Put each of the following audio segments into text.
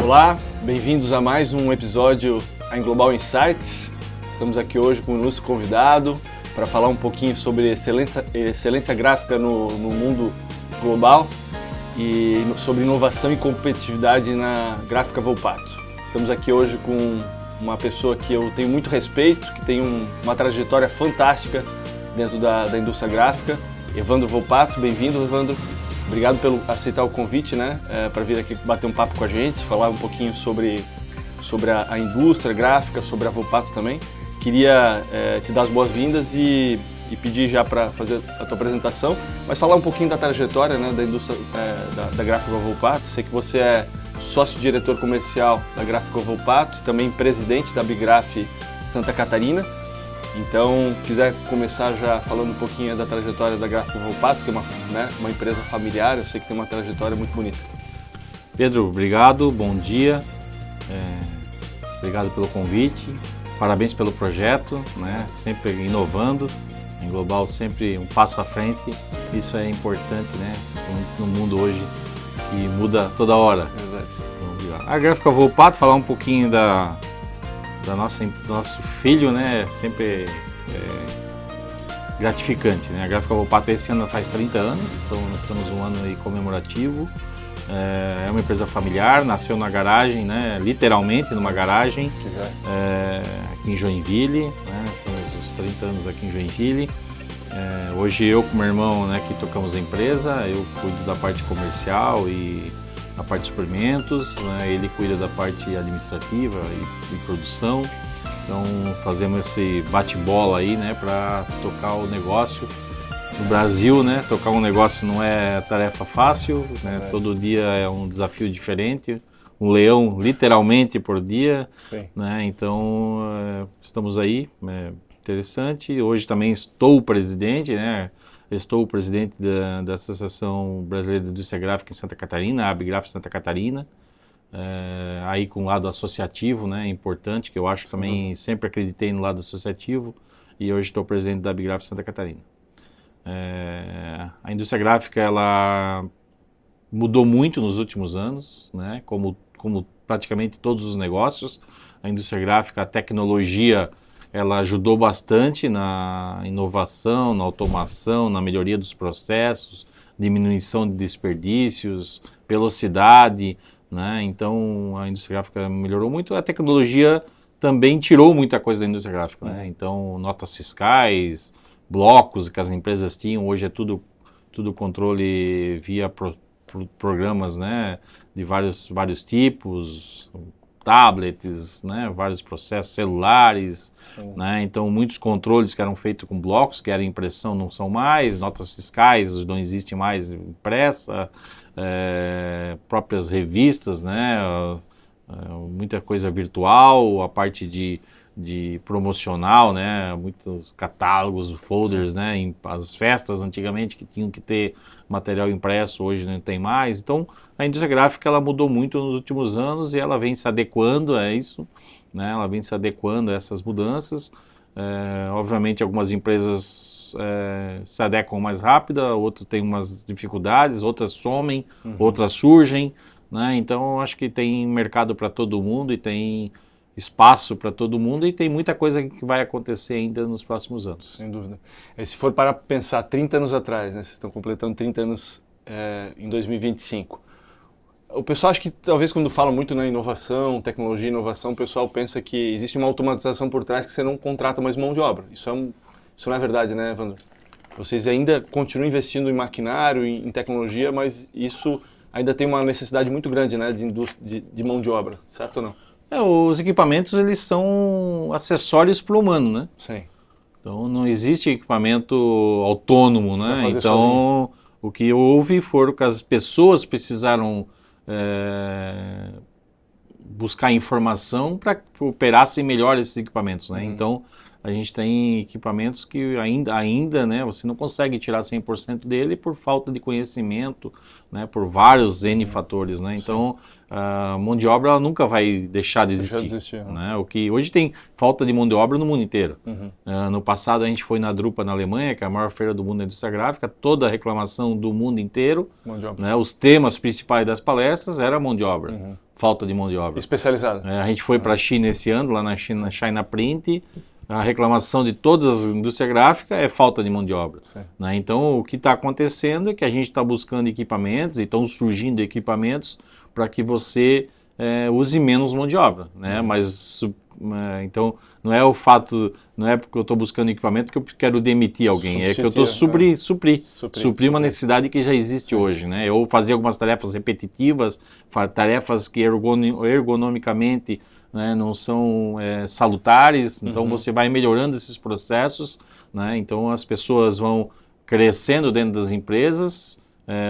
Olá, bem-vindos a mais um episódio em Global Insights. Estamos aqui hoje com um ilustre convidado para falar um pouquinho sobre excelência gráfica no mundo global e sobre inovação e competitividade na gráfica Volpato. Estamos aqui hoje com uma pessoa que eu tenho muito respeito, que tem uma trajetória fantástica dentro da indústria gráfica, Evandro Volpato. Bem-vindo, Evandro. Obrigado por aceitar o convite, para vir aqui bater um papo com a gente, falar um pouquinho sobre a indústria gráfica, sobre a Volpato também. Queria te dar as boas-vindas e pedir já para fazer a tua apresentação, mas falar um pouquinho da trajetória, da indústria da gráfica Volpato. Sei que você é sócio-diretor comercial da gráfica Volpato e também presidente da Bigraf Santa Catarina. Então, quiser começar já falando um pouquinho da trajetória da Gráfica Volpato, que é uma empresa familiar, eu sei que tem uma trajetória muito bonita. Pedro, obrigado, bom dia, obrigado pelo convite, parabéns pelo projeto, sempre inovando, em Global sempre um passo à frente, isso é importante, no mundo hoje que muda toda hora. Então, a Gráfica Volpato, falar um pouquinho do nosso filho, sempre gratificante, A Gráfica Volpato esse ano faz 30 anos, então nós estamos um ano aí comemorativo. É uma empresa familiar, nasceu na garagem, literalmente numa garagem, aqui em Joinville, estamos os 30 anos aqui em Joinville. Hoje eu com meu irmão, que tocamos a empresa, eu cuido da parte comercial e a parte de suprimentos, ele cuida da parte administrativa e produção. Então fazemos esse bate-bola aí, para tocar o negócio. No Brasil, tocar um negócio não é tarefa fácil, todo dia é um desafio diferente, um leão literalmente por dia. Então estamos aí, interessante. Hoje também estou presidente, Estou o presidente da Associação Brasileira de Indústria Gráfica em Santa Catarina, a Bigraf Santa Catarina, aí com o lado associativo, importante, que eu acho que também sempre acreditei no lado associativo, e hoje estou presidente da Bigraf Santa Catarina. A indústria gráfica ela mudou muito nos últimos anos, como praticamente todos os negócios. A indústria gráfica, a tecnologia, ela ajudou bastante na inovação, na automação, na melhoria dos processos, diminuição de desperdícios, velocidade, Então a indústria gráfica melhorou muito. A tecnologia também tirou muita coisa da indústria gráfica, Então notas fiscais, blocos que as empresas tinham, hoje é tudo controle via programas, de vários tipos, tablets, vários processos, celulares, Então muitos controles que eram feitos com blocos, que era impressão, não são mais, notas fiscais não existe mais impressa, próprias revistas, muita coisa virtual, a parte de promocional, muitos catálogos, folders, as festas antigamente que tinham que ter material impresso, hoje não tem mais. Então a indústria gráfica ela mudou muito nos últimos anos e ela vem se adequando a isso, ela vem se adequando a essas mudanças. Obviamente algumas empresas se adequam mais rápido, outras têm umas dificuldades, outras somem, outras surgem, Então acho que tem mercado para todo mundo e tem espaço para todo mundo e tem muita coisa que vai acontecer ainda nos próximos anos. Sem dúvida. Se for para pensar 30 anos atrás, vocês estão completando 30 anos em 2025. O pessoal acha que talvez quando fala muito na inovação, tecnologia e inovação, o pessoal pensa que existe uma automatização por trás que você não contrata mais mão de obra. Isso não é verdade, Evandro? Vocês ainda continuam investindo em maquinário, em tecnologia, mas isso ainda tem uma necessidade muito grande, de mão de obra, certo ou não? Os equipamentos eles são acessórios para o humano, Sim. Então não existe equipamento autônomo, Então sozinho. O que houve foi que as pessoas precisaram buscar informação para que operassem melhor esses equipamentos, Então a gente tem equipamentos que ainda você não consegue tirar 100% dele por falta de conhecimento, por vários N fatores, Então a mão de obra ela nunca vai deixar de existir. O que hoje tem falta de mão de obra no mundo inteiro. No passado a gente foi na Drupa na Alemanha, que é a maior feira do mundo da indústria gráfica, toda a reclamação do mundo inteiro, os temas principais das palestras era mão de obra. falta de mão de obra. Especializada. A gente foi para a China esse ano, lá na China, China Print, a reclamação de todas as indústrias gráficas é falta de mão de obra. Né? Então, o que está acontecendo é que a gente está buscando equipamentos, e estão surgindo equipamentos para que você use menos mão de obra. Né? Mas, então, não é o fato, não é porque eu estou buscando equipamento que eu quero demitir alguém, é que eu estou suprir uma necessidade que já existe hoje. Né? Eu fazer algumas tarefas repetitivas, tarefas que ergonomicamente não são salutares, então você vai melhorando esses processos, né? Então as pessoas vão crescendo dentro das empresas,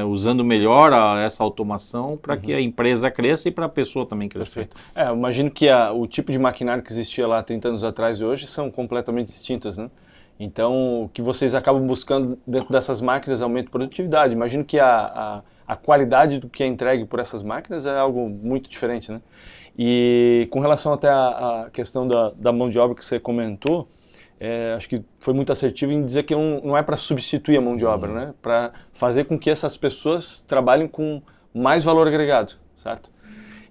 usando melhor essa automação para que a empresa cresça e para a pessoa também crescer. Eu imagino que o tipo de maquinário que existia lá 30 anos atrás e hoje são completamente distintas, né? Então o que vocês acabam buscando dentro dessas máquinas é aumento de produtividade. Imagino que a qualidade do que é entregue por essas máquinas é algo muito diferente, né? E com relação até à questão da mão de obra que você comentou, acho que foi muito assertivo em dizer que não é para substituir a mão de obra, né? Para fazer com que essas pessoas trabalhem com mais valor agregado, certo?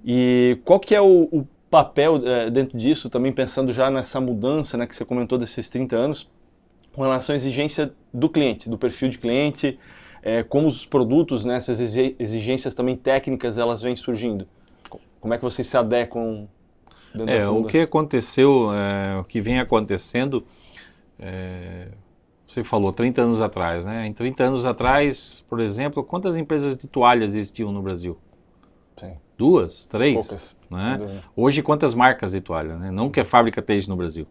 E qual que é o papel dentro disso, também pensando já nessa mudança, né, que você comentou desses 30 anos, com relação à exigência do cliente, do perfil de cliente, como os produtos, né, essas exigências também técnicas, elas vêm surgindo? Como é que vocês se adequam dentro dessa mudança? O que aconteceu, o que vem acontecendo, você falou 30 anos atrás, né? Em 30 anos atrás, por exemplo, quantas empresas de toalhas existiam no Brasil? Sim. 2, 3? Poucas. Né? Hoje, quantas marcas de toalha? Né? Não que a fábrica esteja no Brasil.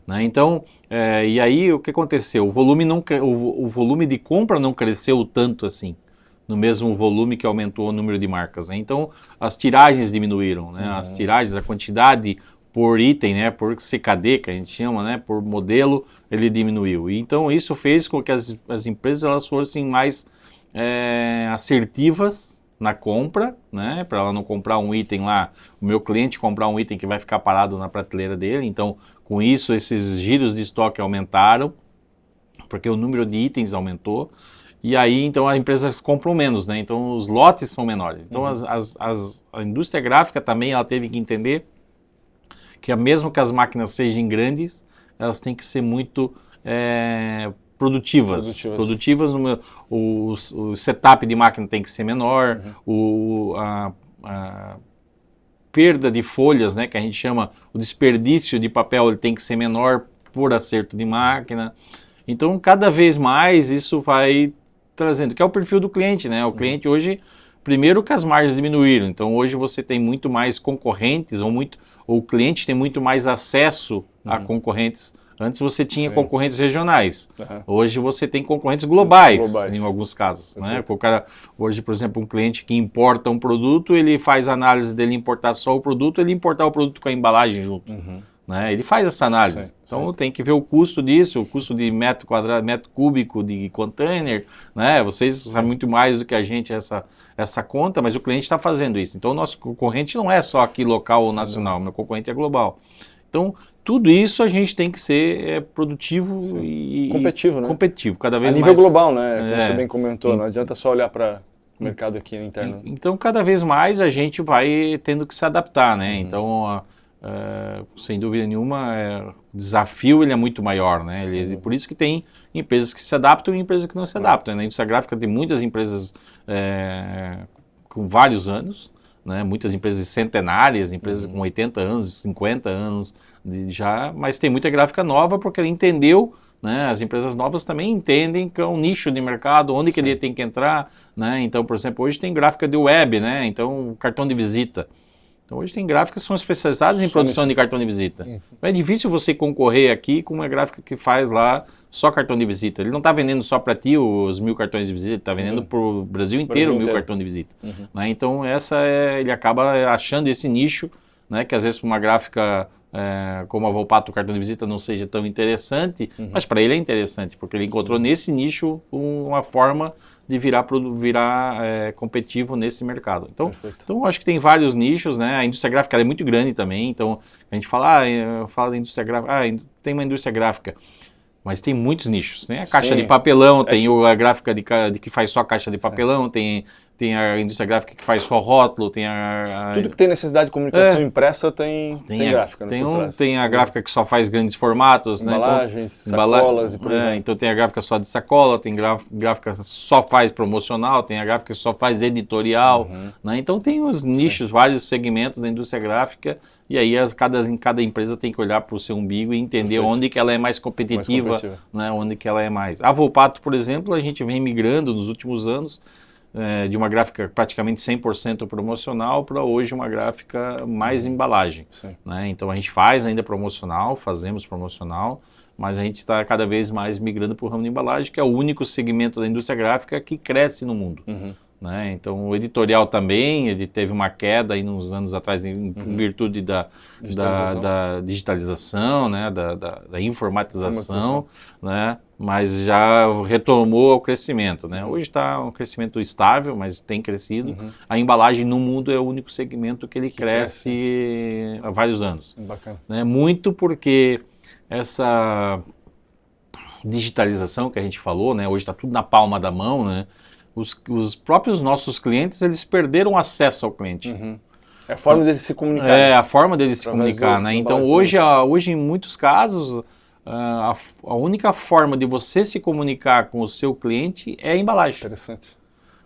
Né? Então, e aí o que aconteceu? O volume de compra não cresceu tanto assim, no mesmo volume que aumentou o número de marcas. Né? Então, as tiragens diminuíram, né? As tiragens, a quantidade por item, né? Por CKD, que a gente chama, né? Por modelo, ele diminuiu. E, então, isso fez com que as empresas elas fossem mais assertivas na compra, né? Para ela não comprar um item lá, o meu cliente comprar um item que vai ficar parado na prateleira dele. Então, com isso, esses giros de estoque aumentaram, porque o número de itens aumentou. E aí, então, as empresas compram menos, né? Então, os lotes são menores. Então, a indústria gráfica também, ela teve que entender que mesmo que as máquinas sejam grandes, elas têm que ser muito produtivas. O setup de máquina tem que ser menor, a perda de folhas, né, que a gente chama, o desperdício de papel, ele tem que ser menor por acerto de máquina. Então, cada vez mais isso vai trazendo, que é o perfil do cliente, né? O cliente hoje, primeiro que as margens diminuíram, então hoje você tem muito mais concorrentes, ou o cliente tem muito mais acesso a concorrentes. Antes você tinha concorrentes regionais, hoje você tem concorrentes globais. Em alguns casos. Né? Hoje, por exemplo, um cliente que importa um produto, ele faz a análise dele importar só o produto, ele importar o produto com a embalagem junto. Né? Ele faz essa análise. Então tem que ver o custo disso, o custo de metro quadrado, metro cúbico de container. Né? Vocês sabem muito mais do que a gente essa conta, mas o cliente está fazendo isso. Então o nosso concorrente não é só aqui local ou nacional, o meu concorrente é global. Então tudo isso a gente tem que ser produtivo e competitivo, né? Competitivo, cada vez mais. A nível global, né? Como você bem comentou, não adianta só olhar para o mercado aqui interno. Então cada vez mais a gente vai tendo que se adaptar, né? Então sem dúvida nenhuma, o desafio ele é muito maior, né? Por isso que tem empresas que se adaptam e empresas que não se adaptam. Na indústria gráfica tem muitas empresas com vários anos, né? Muitas empresas centenárias, empresas com 80 anos, 50 anos já, mas tem muita gráfica nova porque ela entendeu, né? As empresas novas também entendem que é um nicho de mercado, onde que ele tem que entrar, né? Então, por exemplo, hoje tem gráfica de web, né? Então, cartão de visita. Então, hoje tem gráficas que são especializadas em produção de cartão de visita. É difícil você concorrer aqui com uma gráfica que faz lá só cartão de visita. Ele não está vendendo só para ti os 1000 cartões de visita, ele está vendendo para o Brasil inteiro 1000 cartões de visita. Né? Então, ele acaba achando esse nicho, né, que às vezes para uma gráfica como a Volpato, o cartão de visita não seja tão interessante, mas para ele é interessante, porque ele encontrou nesse nicho uma forma de virar competitivo nesse mercado. Então, acho que tem vários nichos, né? A indústria gráfica é muito grande também, então a gente fala da indústria gráfica, tem uma indústria gráfica. Mas tem muitos nichos, né? A caixa Sim. de papelão, tem a gráfica de que faz só a caixa de papelão, tem a indústria gráfica que faz só rótulo, tem Tudo que tem necessidade de comunicação impressa tem gráfica, né, por trás. Tem a gráfica que só faz grandes formatos, embalagens, né? Então, sacolas e por aí vai. então tem a gráfica só de sacola, tem gráfica que só faz promocional, tem a gráfica que só faz editorial, né? Então tem os nichos, vários segmentos da indústria gráfica, e aí cada empresa tem que olhar para o seu umbigo e entender onde que ela é mais competitiva, né? Onde que ela é mais. A Volpato, por exemplo, a gente vem migrando nos últimos anos de uma gráfica praticamente 100% promocional para hoje uma gráfica mais embalagem, né? Então a gente faz ainda fazemos promocional, mas a gente está cada vez mais migrando para o ramo de embalagem, que é o único segmento da indústria gráfica que cresce no mundo. Né? Então o editorial também, ele teve uma queda aí uns anos atrás em virtude da digitalização, né? da informatização, né? Mas já retomou o crescimento. Né? Hoje está um crescimento estável, mas tem crescido. A embalagem no mundo é o único segmento que ele cresce há vários anos. Bacana. Né? Muito porque essa digitalização que a gente falou, né? Hoje está tudo na palma da mão, né? Os próprios nossos clientes, eles perderam acesso ao cliente. É a forma deles se comunicar. É a forma deles se comunicar, né? Então hoje em muitos casos, a única forma de você se comunicar com o seu cliente é a embalagem. Interessante.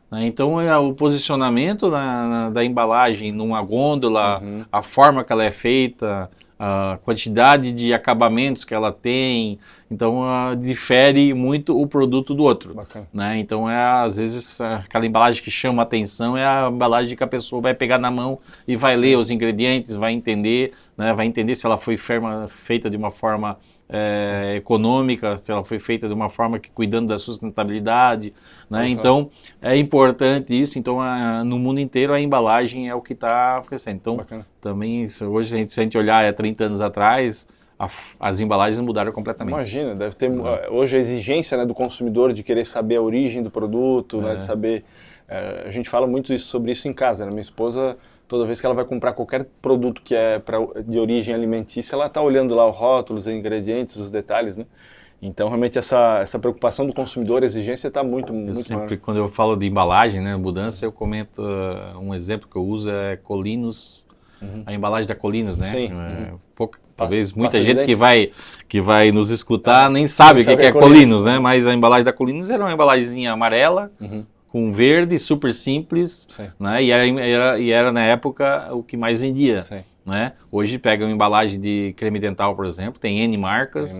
Né? Então o posicionamento da embalagem numa gôndola, a forma que ela é feita, a quantidade de acabamentos que ela tem, então difere muito o produto do outro. Né? Então às vezes aquela embalagem que chama a atenção é a embalagem que a pessoa vai pegar na mão e vai ler os ingredientes, vai entender, né? Vai entender se ela foi feita de uma forma econômica, se ela foi feita de uma forma que cuidando da sustentabilidade, né? Então é importante isso. Então no mundo inteiro a embalagem é o que está crescendo. Então também hoje se a gente olhar 30 anos atrás, as embalagens mudaram completamente. Imagina, deve ter hoje a exigência, né, do consumidor de querer saber a origem do produto, né, de saber. A gente fala muito sobre isso em casa, né? Minha esposa, toda vez que ela vai comprar qualquer produto que é de origem alimentícia, ela está olhando lá os rótulos, os ingredientes, os detalhes, né? Então, realmente, essa preocupação do consumidor, a exigência está muito sempre, maior. Quando eu falo de embalagem, né, mudança, eu comento um exemplo que eu uso é Colinos, a embalagem da Colinos, né? Sim. Talvez muita gente que vai nos escutar nem sabe o que é Colinos, né? Mas a embalagem da Colinos era uma embalagemzinha amarela, com verde, super simples, né? E era na época o que mais vendia. Né? Hoje pega uma embalagem de creme dental, por exemplo, tem N marcas,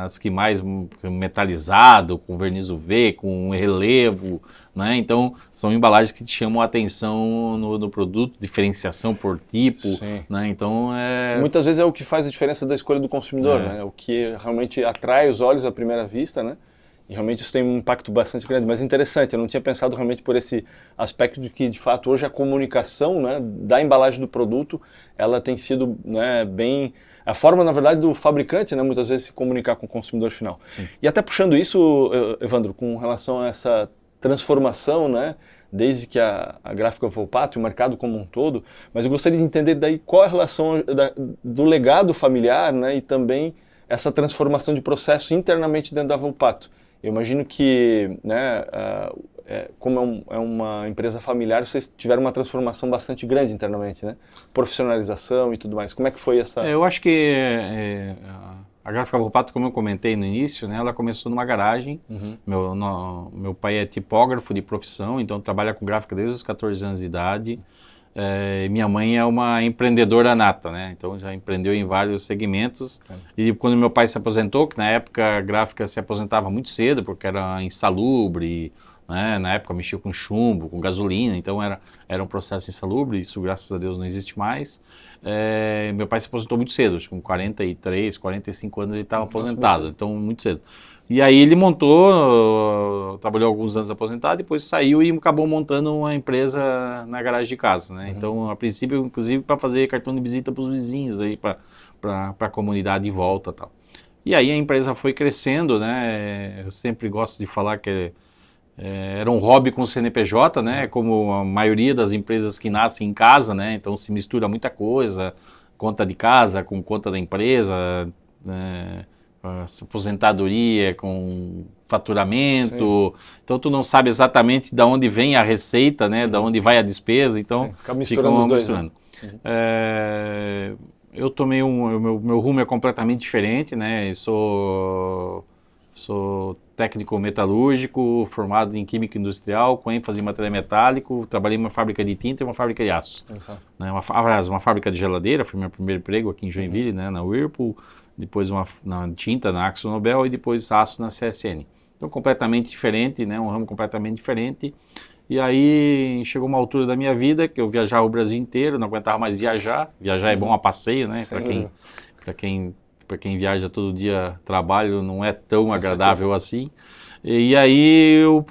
as que mais metalizado, com verniz UV, com relevo, né? Então são embalagens que te chamam a atenção no produto, diferenciação por tipo, né? Então muitas vezes é o que faz a diferença da escolha do consumidor, né? O que realmente atrai os olhos à primeira vista, né? E realmente isso tem um impacto bastante grande, mas interessante, eu não tinha pensado realmente por esse aspecto de que, de fato, hoje a comunicação, né, da embalagem do produto, ela tem sido, né, a forma, na verdade, do fabricante, né, muitas vezes se comunicar com o consumidor final. E até puxando isso, Evandro, com relação a essa transformação, né, desde que a gráfica Volpato, o mercado como um todo, mas eu gostaria de entender daí qual é a relação do legado familiar, né, e também essa transformação de processo internamente dentro da Volpato. Eu imagino que, né, como é uma empresa familiar, vocês tiveram uma transformação bastante grande internamente, né? Profissionalização e tudo mais. Como é que foi essa... Eu acho que a gráfica Volpato, como eu comentei no início, né, ela começou numa garagem. Meu pai é tipógrafo de profissão, então trabalha com gráfica desde os 14 anos de idade. Minha mãe é uma empreendedora nata, né? Então já empreendeu em vários segmentos. E quando meu pai se aposentou, que na época a gráfica se aposentava muito cedo, porque era insalubre, né? Na época mexia com chumbo, com gasolina, então era um processo insalubre, isso graças a Deus não existe mais. Meu pai se aposentou muito cedo, acho que com 43, 45 anos ele estava aposentado, então muito cedo. E aí ele trabalhou alguns anos aposentado, depois saiu e acabou montando uma empresa na garagem de casa, né? Então, a princípio, inclusive, para fazer cartão de visita para os vizinhos, para a comunidade em volta e tal. E aí a empresa foi crescendo, né? Eu sempre gosto de falar que era um hobby com o CNPJ, né? Como a maioria das empresas que nascem em casa, né? Então se mistura muita coisa, conta de casa com conta da empresa, aposentadoria, com faturamento, então tu não sabe exatamente de onde vem a receita, né, de onde vai a despesa, então fica misturando. Misturando. Eu tomei meu rumo é completamente diferente, né, sou técnico metalúrgico, formado em química industrial, com ênfase em material metálico, trabalhei em uma fábrica de tinta e uma fábrica de aço. Né, uma fábrica de geladeira, foi meu primeiro emprego aqui em Joinville, né, na Whirlpool, depois na tinta na AkzoNobel e depois aço na CSN. Então completamente diferente, né, um ramo completamente diferente. E aí chegou uma altura da minha vida que eu viajava o Brasil inteiro, não aguentava mais viajar. Viajar é bom a passeio, né, para quem viaja todo dia trabalho não é tão agradável assim. E aí eu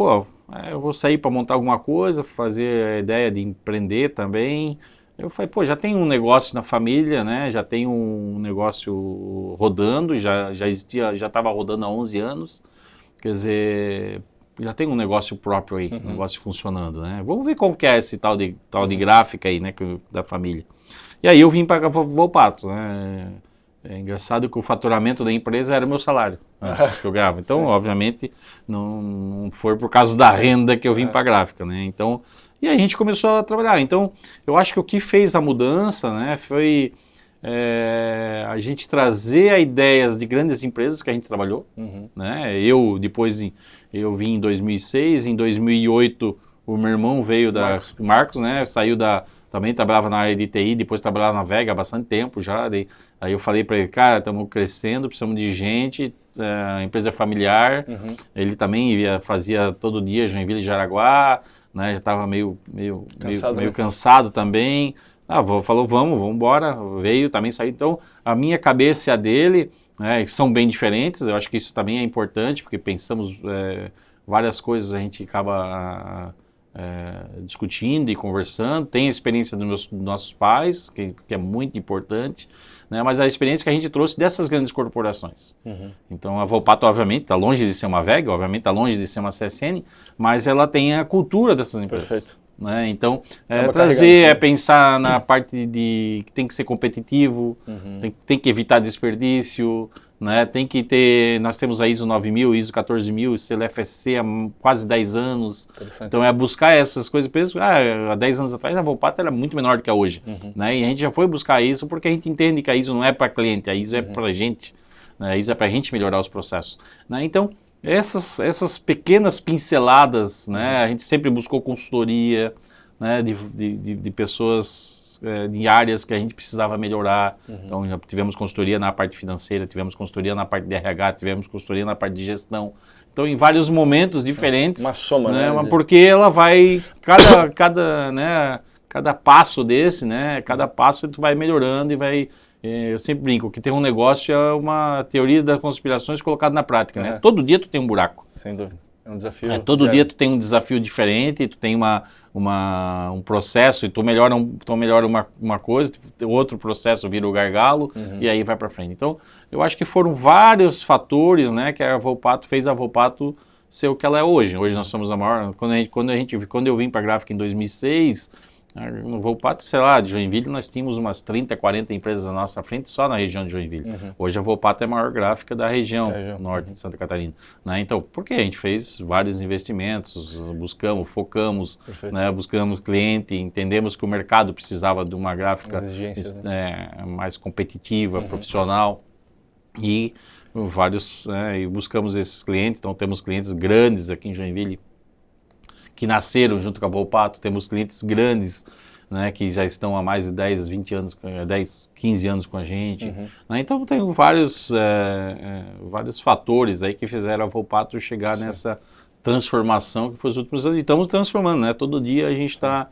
vou sair para montar alguma coisa, fazer a ideia de empreender também. Eu falei, já tem um negócio na família, né? Já tem um negócio rodando, já existia, já estava rodando há 11 anos. Quer dizer, já tem um negócio próprio aí, um negócio funcionando, né? Vamos ver como que é esse tal de gráfica aí, né, da família. E aí eu vim para Volpato, né? É engraçado que o faturamento da empresa era o meu salário antes que eu ganhava. Então, obviamente, não foi por causa da renda que eu vim para a gráfica, né? Então, e aí a gente começou a trabalhar. Então, eu acho que o que fez a mudança, né, foi a gente trazer ideias de grandes empresas que a gente trabalhou, né? Eu vim em 2006, em 2008 o meu irmão veio Marcos, né? Também trabalhava na área de TI, depois trabalhava na Vega há bastante tempo já. Aí eu falei para ele, cara, estamos crescendo, precisamos de gente, a empresa é familiar. Ele também fazia todo dia Joinville e Jaraguá, né? Já estava meio cansado também. Falou, vamos embora, veio, também saiu. Então, a minha cabeça e a dele são bem diferentes, eu acho que isso também é importante, porque pensamos várias coisas, a gente acaba discutindo e conversando. Tem a experiência dos nossos pais, que é muito importante, né? Mas a experiência que a gente trouxe dessas grandes corporações. Então, a Volpato, obviamente, está longe de ser uma Vega, obviamente está longe de ser uma CSN, mas ela tem a cultura dessas empresas. Perfeito. Né? Então, pensar na parte de que tem que ser competitivo, tem que evitar desperdício, né? Tem que ter, nós temos a ISO 9000, ISO 14000, selo FSC há quase 10 anos, então buscar essas coisas. Há 10 anos atrás a Volpato era muito menor do que é hoje, né? E a gente já foi buscar isso porque a gente entende que a ISO não é para cliente, a ISO é para a gente, né? A ISO é para a gente melhorar os processos, né? Então, essas pequenas pinceladas, né? A gente sempre buscou consultoria, né? de pessoas em áreas que a gente precisava melhorar. Então, já tivemos consultoria na parte financeira, tivemos consultoria na parte de RH, tivemos consultoria na parte de gestão. Então, em vários momentos diferentes. Uma soma, né? Porque ela vai, cada passo desse, né? Cada passo tu vai melhorando e vai... Eu sempre brinco que ter um negócio é uma teoria das conspirações colocada na prática, né? Todo dia tu tem um buraco. Sem dúvida. É um desafio. Todo dia tu tem um desafio diferente, tu tem um processo e tu melhora uma coisa, outro processo vira o gargalo e aí vai para frente. Então, eu acho que foram vários fatores, né, que a Volpato fez a Volpato ser o que ela é hoje. Hoje nós somos a maior... Quando eu vim para a gráfica em 2006... No Volpato, sei lá, de Joinville, nós tínhamos umas 30, 40 empresas à nossa frente só na região de Joinville. Hoje a Volpato é a maior gráfica da região norte de Santa Catarina. Né? Então, por quê? A gente fez vários investimentos, focamos, né? Buscamos cliente, entendemos que o mercado precisava de uma gráfica mais competitiva, profissional e e buscamos esses clientes. Então, temos clientes grandes aqui em Joinville que nasceram junto com a Volpato, temos clientes grandes, né, que já estão há mais de 10, 20 anos, 15 anos com a gente. Né? Então tem vários fatores aí que fizeram a Volpato chegar nessa transformação que foi os últimos anos. E estamos transformando, né? Todo dia a gente está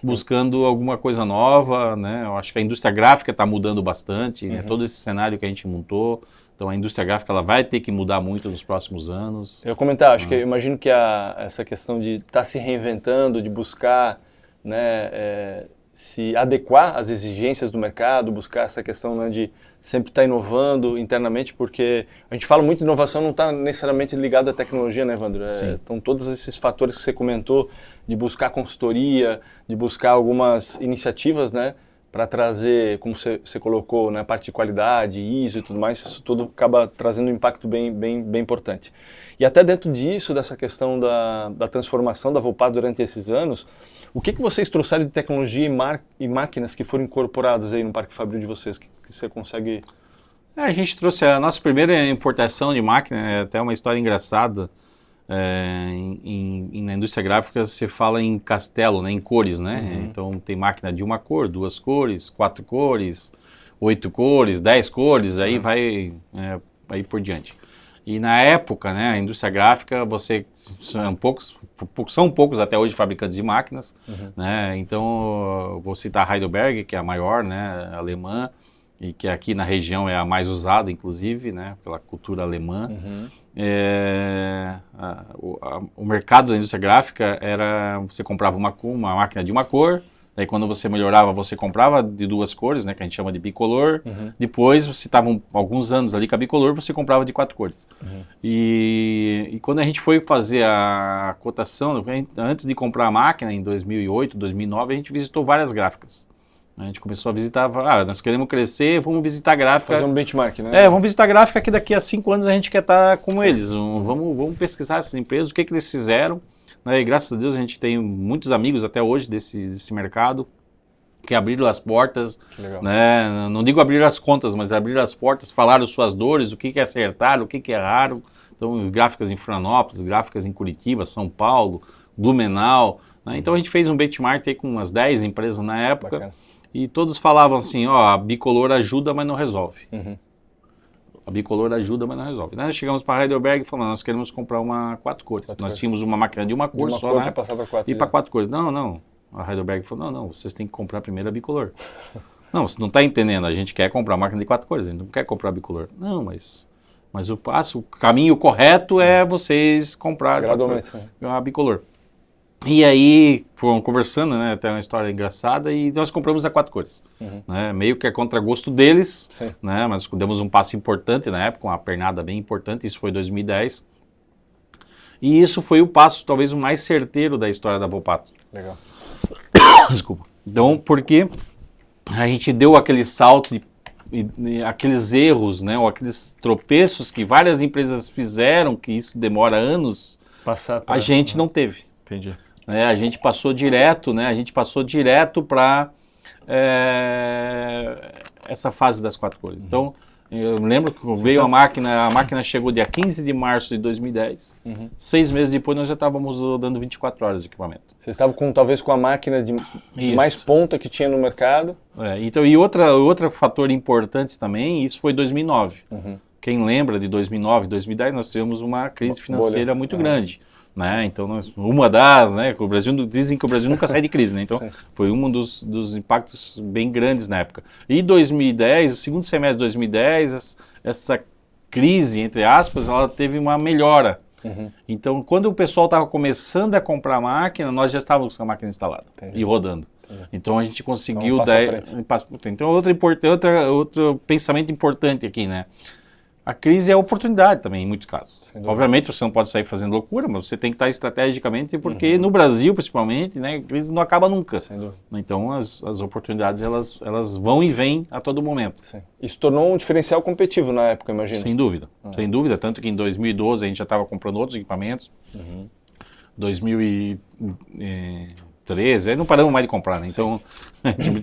buscando alguma coisa nova, né? Eu acho que a indústria gráfica está mudando bastante, né? Todo esse cenário que a gente montou. Então a indústria gráfica ela vai ter que mudar muito nos próximos anos. Eu ia comentar, acho que eu imagino que essa questão de estar se reinventando, de buscar, né, se adequar às exigências do mercado, buscar essa questão, né, de sempre estar inovando internamente, porque a gente fala muito de inovação, não está necessariamente ligado à tecnologia, né, Evandro? Então todos esses fatores que você comentou, de buscar consultoria, de buscar algumas iniciativas, né, para trazer, como você colocou, né, a parte de qualidade, ISO e tudo mais, isso tudo acaba trazendo um impacto bem importante. E até dentro disso, dessa questão da transformação da Volpato durante esses anos, o que vocês trouxeram de tecnologia e máquinas que foram incorporadas aí no Parque Fabril de vocês, que você consegue... A gente trouxe a nossa primeira importação de máquina, é até uma história engraçada. Na indústria gráfica se fala em castelo, né, em cores, né? Uhum. Então tem máquina de uma cor, 2 cores, 4 cores, 8 cores, 10 cores, aí vai aí por diante. E na época, né, a indústria gráfica, são poucos até hoje fabricantes de máquinas, né? Então vou citar a Heidelberg, que é a maior, né, alemã, e que aqui na região é a mais usada, inclusive, né, pela cultura alemã. O mercado da indústria gráfica era, você comprava uma máquina de uma cor, daí quando você melhorava, você comprava de 2 cores, né, que a gente chama de bicolor. Depois, você estava alguns anos ali com a bicolor, você comprava de 4 cores. E quando a gente foi fazer a cotação, antes de comprar a máquina, em 2008, 2009, a gente visitou várias gráficas. A gente começou a visitar, nós queremos crescer, vamos visitar a gráfica. Fazer um benchmark, né? Vamos visitar a gráfica que daqui a 5 anos a gente quer estar como eles. Vamos pesquisar essas empresas, o que eles fizeram. Né? E graças a Deus a gente tem muitos amigos até hoje desse mercado que abriram as portas. Né? Não digo abrir as contas, mas abriram as portas, falaram suas dores, o que acertaram, o que erraram. Então, gráficas em Florianópolis, gráficas em Curitiba, São Paulo, Blumenau. Né? Então a gente fez um benchmark aí com umas 10 empresas na época. Bacana. E todos falavam assim, a bicolor ajuda, mas não resolve. A bicolor ajuda, mas não resolve. Nós chegamos para a Heidelberg e falamos, nós queremos comprar uma 4 cores. Nós tínhamos uma máquina de uma cor só, né? E para 4 cores. Não. A Heidelberg falou, não, vocês têm que comprar primeiro a bicolor. Não, você não está entendendo, a gente quer comprar uma máquina de 4 cores, a gente não quer comprar a bicolor. Não, mas o caminho correto é vocês comprarem a bicolor. E aí, foram conversando, né, até uma história engraçada, e nós compramos a 4 cores. Né, meio que é contra gosto deles, né, mas demos um passo importante na época, uma pernada bem importante, isso foi em 2010. E isso foi o passo, talvez, o mais certeiro da história da Volpato. Legal. Desculpa. Então, porque a gente deu aquele salto, aqueles erros, né, ou aqueles tropeços que várias empresas fizeram, que isso demora anos, a gente não teve. Entendi. A gente passou direto, né? Para essa fase das 4 cores. Então, eu lembro que veio a máquina chegou dia 15 de março de 2010. 6 meses depois nós já estávamos dando 24 horas de equipamento. Vocês estavam talvez com a máquina de mais ponta que tinha no mercado. Então, e outro fator importante também, isso foi 2009. Quem lembra de 2009, 2010, nós tivemos uma crise financeira muito grande. Né? Então, uma das, né, o Brasil, dizem que o Brasil nunca sai de crise, né? Então, foi um dos impactos bem grandes na época. E 2010, o segundo semestre de 2010, essa crise, entre aspas, ela teve uma melhora. Então, quando o pessoal estava começando a comprar a máquina, nós já estávamos com a máquina instalada e rodando. Então, a gente conseguiu dar... Então, outro pensamento importante aqui, né? A crise é oportunidade também, em muitos casos. Obviamente, você não pode sair fazendo loucura, mas você tem que estar estrategicamente, porque no Brasil, principalmente, né, a crise não acaba nunca. Então, as oportunidades, elas vão e vêm a todo momento. Isso tornou um diferencial competitivo na época, imagino. Sem dúvida. Sem dúvida. Tanto que em 2012 a gente já estava comprando outros equipamentos. 2013, aí não paramos mais de comprar, né? Então,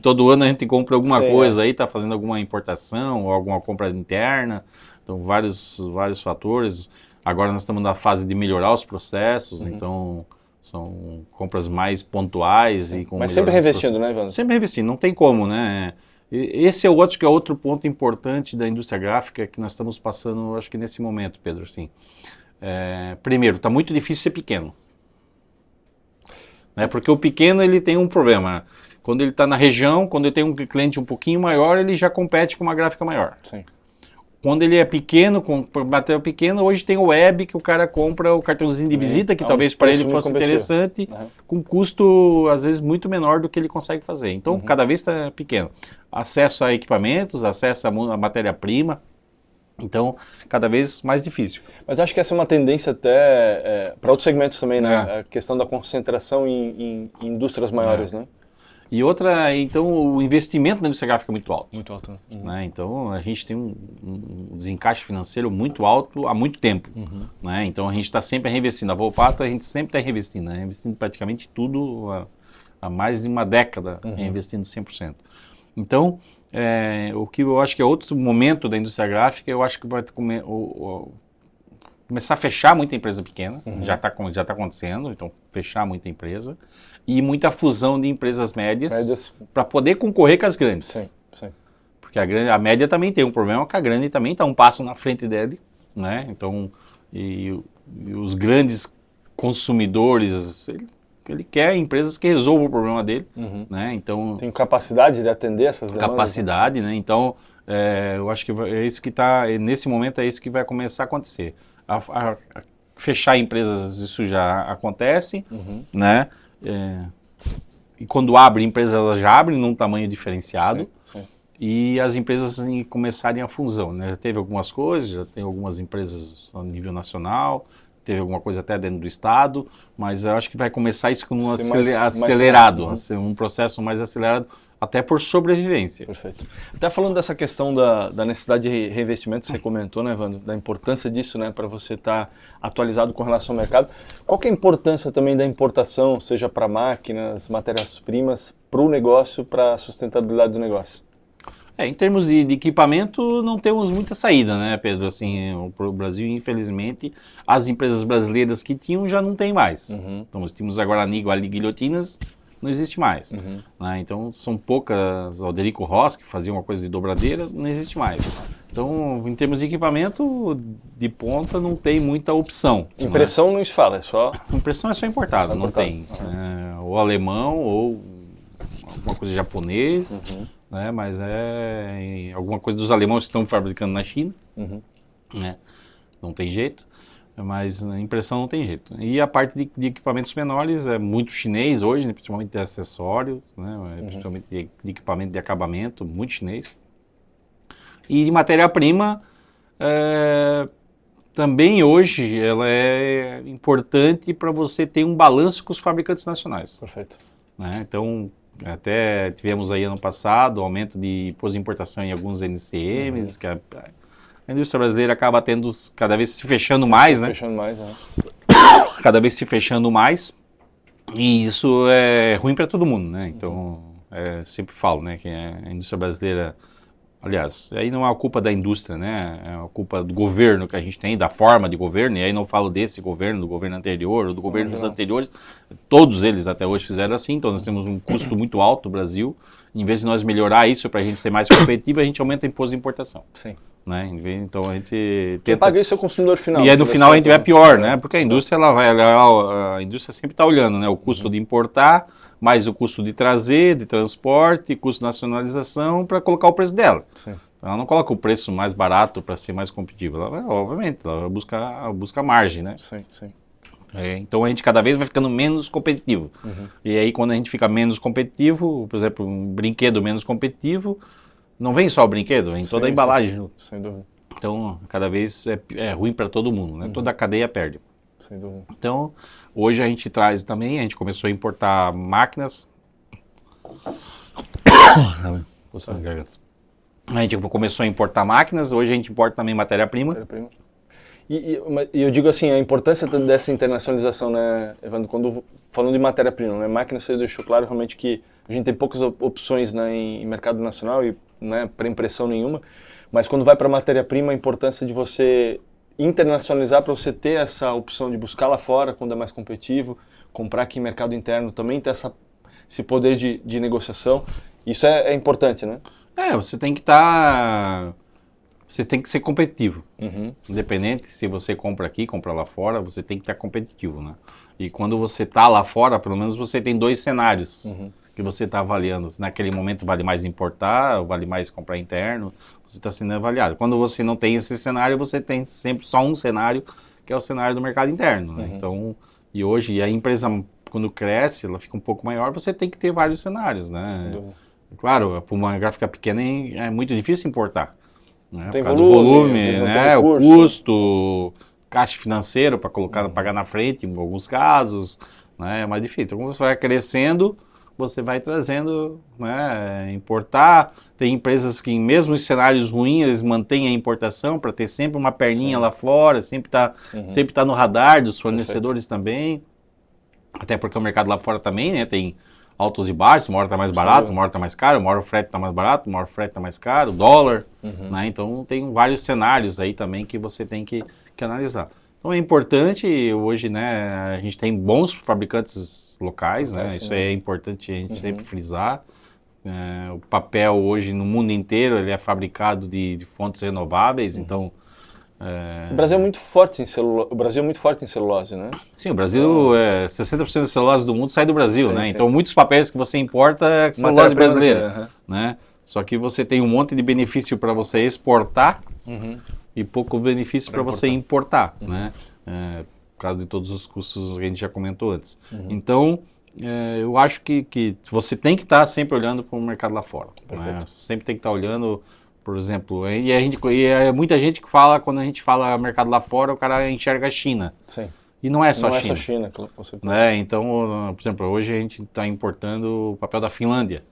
todo ano a gente compra alguma coisa aí, está fazendo alguma importação ou alguma compra interna. Então, vários fatores. Agora nós estamos na fase de melhorar os processos, então são compras mais pontuais. Mas sempre revestindo, né, Ivan? Sempre revestindo, não tem como, né? Esse é outro ponto importante da indústria gráfica que nós estamos passando, acho que nesse momento, Pedro. Assim. Primeiro, está muito difícil ser pequeno. Né? Porque o pequeno ele tem um problema. Quando ele está na região, quando ele tem um cliente um pouquinho maior, ele já compete com uma gráfica maior. Quando ele é pequeno, com material pequeno, hoje tem o web que o cara compra o cartãozinho de visita, que talvez para ele fosse interessante, com custo, às vezes, muito menor do que ele consegue fazer. Então, cada vez está pequeno. Acesso a equipamentos, acesso a matéria-prima, então, cada vez mais difícil. Mas acho que essa é uma tendência até para outros segmentos também, né? A questão da concentração em indústrias maiores, né? E outra, então o investimento na indústria gráfica é muito alto. Muito alto, né? Né? Então a gente tem um desencaixe financeiro muito alto há muito tempo. Né? Então a gente está sempre reinvestindo. A Volpato a gente sempre está reinvestindo, né? Reinvestindo praticamente tudo há mais de uma década, reinvestindo 100%. Então, o que eu acho que é outro momento da indústria gráfica, eu acho que vai começar a fechar muita empresa pequena, já está acontecendo, então fechar muita empresa, e muita fusão de empresas médias para poder concorrer com as grandes. Sim, sim. Porque a média também tem um problema, que a grande também está um passo na frente dele, né? Então, e os grandes consumidores, ele quer empresas que resolvam o problema dele, né? Então, tem capacidade de atender essas demandas? Capacidade, né? Então, eu acho que é isso que está, nesse momento é isso que vai começar a acontecer. Fechar empresas, isso já acontece, né? E quando abre empresas, elas já abrem num tamanho diferenciado. Sim, sim. E as empresas começarem a fusão, né? Já teve algumas coisas, já tem algumas empresas a nível nacional, teve alguma coisa até dentro do estado, mas eu acho que vai começar isso com um acelerado, um processo mais acelerado, até por sobrevivência. Perfeito. Até falando dessa questão da necessidade de reinvestimento, você comentou, né, Evandro, da importância disso, né, para você estar atualizado com relação ao mercado. Qual que é a importância também da importação, seja para máquinas, matérias-primas, para o negócio, para a sustentabilidade do negócio? Em termos de equipamento, não temos muita saída, né, Pedro? Assim, o Brasil, infelizmente, as empresas brasileiras que tinham já não tem mais. Então, nós tínhamos a Guarani, Guilhotinas, não existe mais. Né? Então, são poucas, Alderico Rossi, que fazia uma coisa de dobradeira, não existe mais. Então, em termos de equipamento, de ponta, não tem muita opção. Impressão não se fala, é só... Impressão é só importada, não tem. Ou alemão, ou alguma coisa japonês, né? Mas alguma coisa dos alemães que estão fabricando na China, né? Não tem jeito, mas a impressão não tem jeito. E a parte de equipamentos menores é muito chinês hoje, né? Principalmente de acessório, né? Principalmente de equipamento de acabamento, muito chinês. E de matéria-prima, também hoje ela é importante para você ter um balanço com os fabricantes nacionais. Perfeito. Né? Então, até tivemos aí ano passado aumento de imposto de importação em alguns NCMs, que a indústria brasileira acaba tendo cada vez se fechando mais, né? Fechando mais, né? Cada vez se fechando mais, e isso é ruim para todo mundo, né? Então, sempre falo, né, que a indústria brasileira, aliás, aí não é a culpa da indústria, né? É a culpa do governo que a gente tem, da forma de governo, e aí não falo desse governo, do governo anterior, ou do governo dos anteriores, todos eles até hoje fizeram assim, então nós temos um custo muito alto no Brasil, em vez de nós melhorar isso para a gente ser mais competitivo, a gente aumenta o imposto de importação. Sim. Né? Então a gente Quem tenta... paga isso é o consumidor final. E aí no final a gente vai pior, né? Porque a indústria, a indústria sempre está olhando, né? O custo de importar, mais o custo de trazer, de transporte, custo de nacionalização, para colocar o preço dela. Sim. Ela não coloca o preço mais barato para ser mais competitiva. Ela vai, obviamente, ela vai buscar margem, né? Sim, sim. Então a gente cada vez vai ficando menos competitivo. E aí quando a gente fica menos competitivo, por exemplo, um brinquedo menos competitivo, não vem só o brinquedo, vem toda a embalagem junto. Sem dúvida. Então, cada vez é ruim para todo mundo, né? Toda a cadeia perde. Sem dúvida. Então, hoje a gente traz também, a gente começou a importar máquinas. A gente começou a importar máquinas, hoje a gente importa também matéria-prima. E eu digo assim, a importância dessa internacionalização, né, Evandro, quando falando de matéria-prima, né, máquina você deixou claro realmente que a gente tem poucas opções, né, em mercado nacional e, né, para impressão nenhuma, mas quando vai para matéria-prima, a importância de você internacionalizar para você ter essa opção de buscar lá fora quando é mais competitivo, comprar aqui em mercado interno, também ter esse poder de negociação, isso é importante, né? Você tem que estar... Você tem que ser competitivo. Independente se você compra aqui, compra lá fora, você tem que estar competitivo, né? E quando você está lá fora, pelo menos você tem dois cenários que você está avaliando. Naquele momento vale mais importar, vale mais comprar interno, você está sendo avaliado. Quando você não tem esse cenário, você tem sempre só um cenário, que é o cenário do mercado interno, né? Então, e hoje a empresa, quando cresce, ela fica um pouco maior, você tem que ter vários cenários, né? Claro, para uma gráfica pequena é muito difícil importar. Né? Tem volume, né? O custo, caixa financeiro para colocar, pagar na frente em alguns casos, né? É mais difícil. Então, quando você vai crescendo, você vai trazendo, né, importar. Tem empresas que, mesmo em cenários ruins, eles mantêm a importação para ter sempre uma perninha lá fora, sempre tá no radar dos fornecedores também. Até porque o mercado lá fora também, né, tem altos e baixos, uma hora está mais barato, uma hora está mais caro, uma hora o frete está mais barato, uma hora o frete está mais caro, dólar, né? Então tem vários cenários aí também que você tem que analisar. Então é importante hoje, né, a gente tem bons fabricantes locais, né? Isso é importante a gente sempre frisar. O papel hoje no mundo inteiro ele é fabricado de fontes renováveis, então... O Brasil é muito forte em celulose, né? Sim, o Brasil, 60% da celulose do mundo sai do Brasil, né? Sim. Então muitos papéis que você importa é celulose brasileira, né? Só que você tem um monte de benefício para você exportar e pouco benefício para você importar, né? Por causa de todos os custos que a gente já comentou antes. Então, eu acho que você tem que estar sempre olhando para o mercado lá fora, né? Sempre tem que estar olhando... Por exemplo, muita gente que fala, quando a gente fala mercado lá fora, o cara enxerga a China. Sim. E não é só China. Não é só China, com certeza. Né? Então, por exemplo, hoje a gente está importando o papel da Finlândia.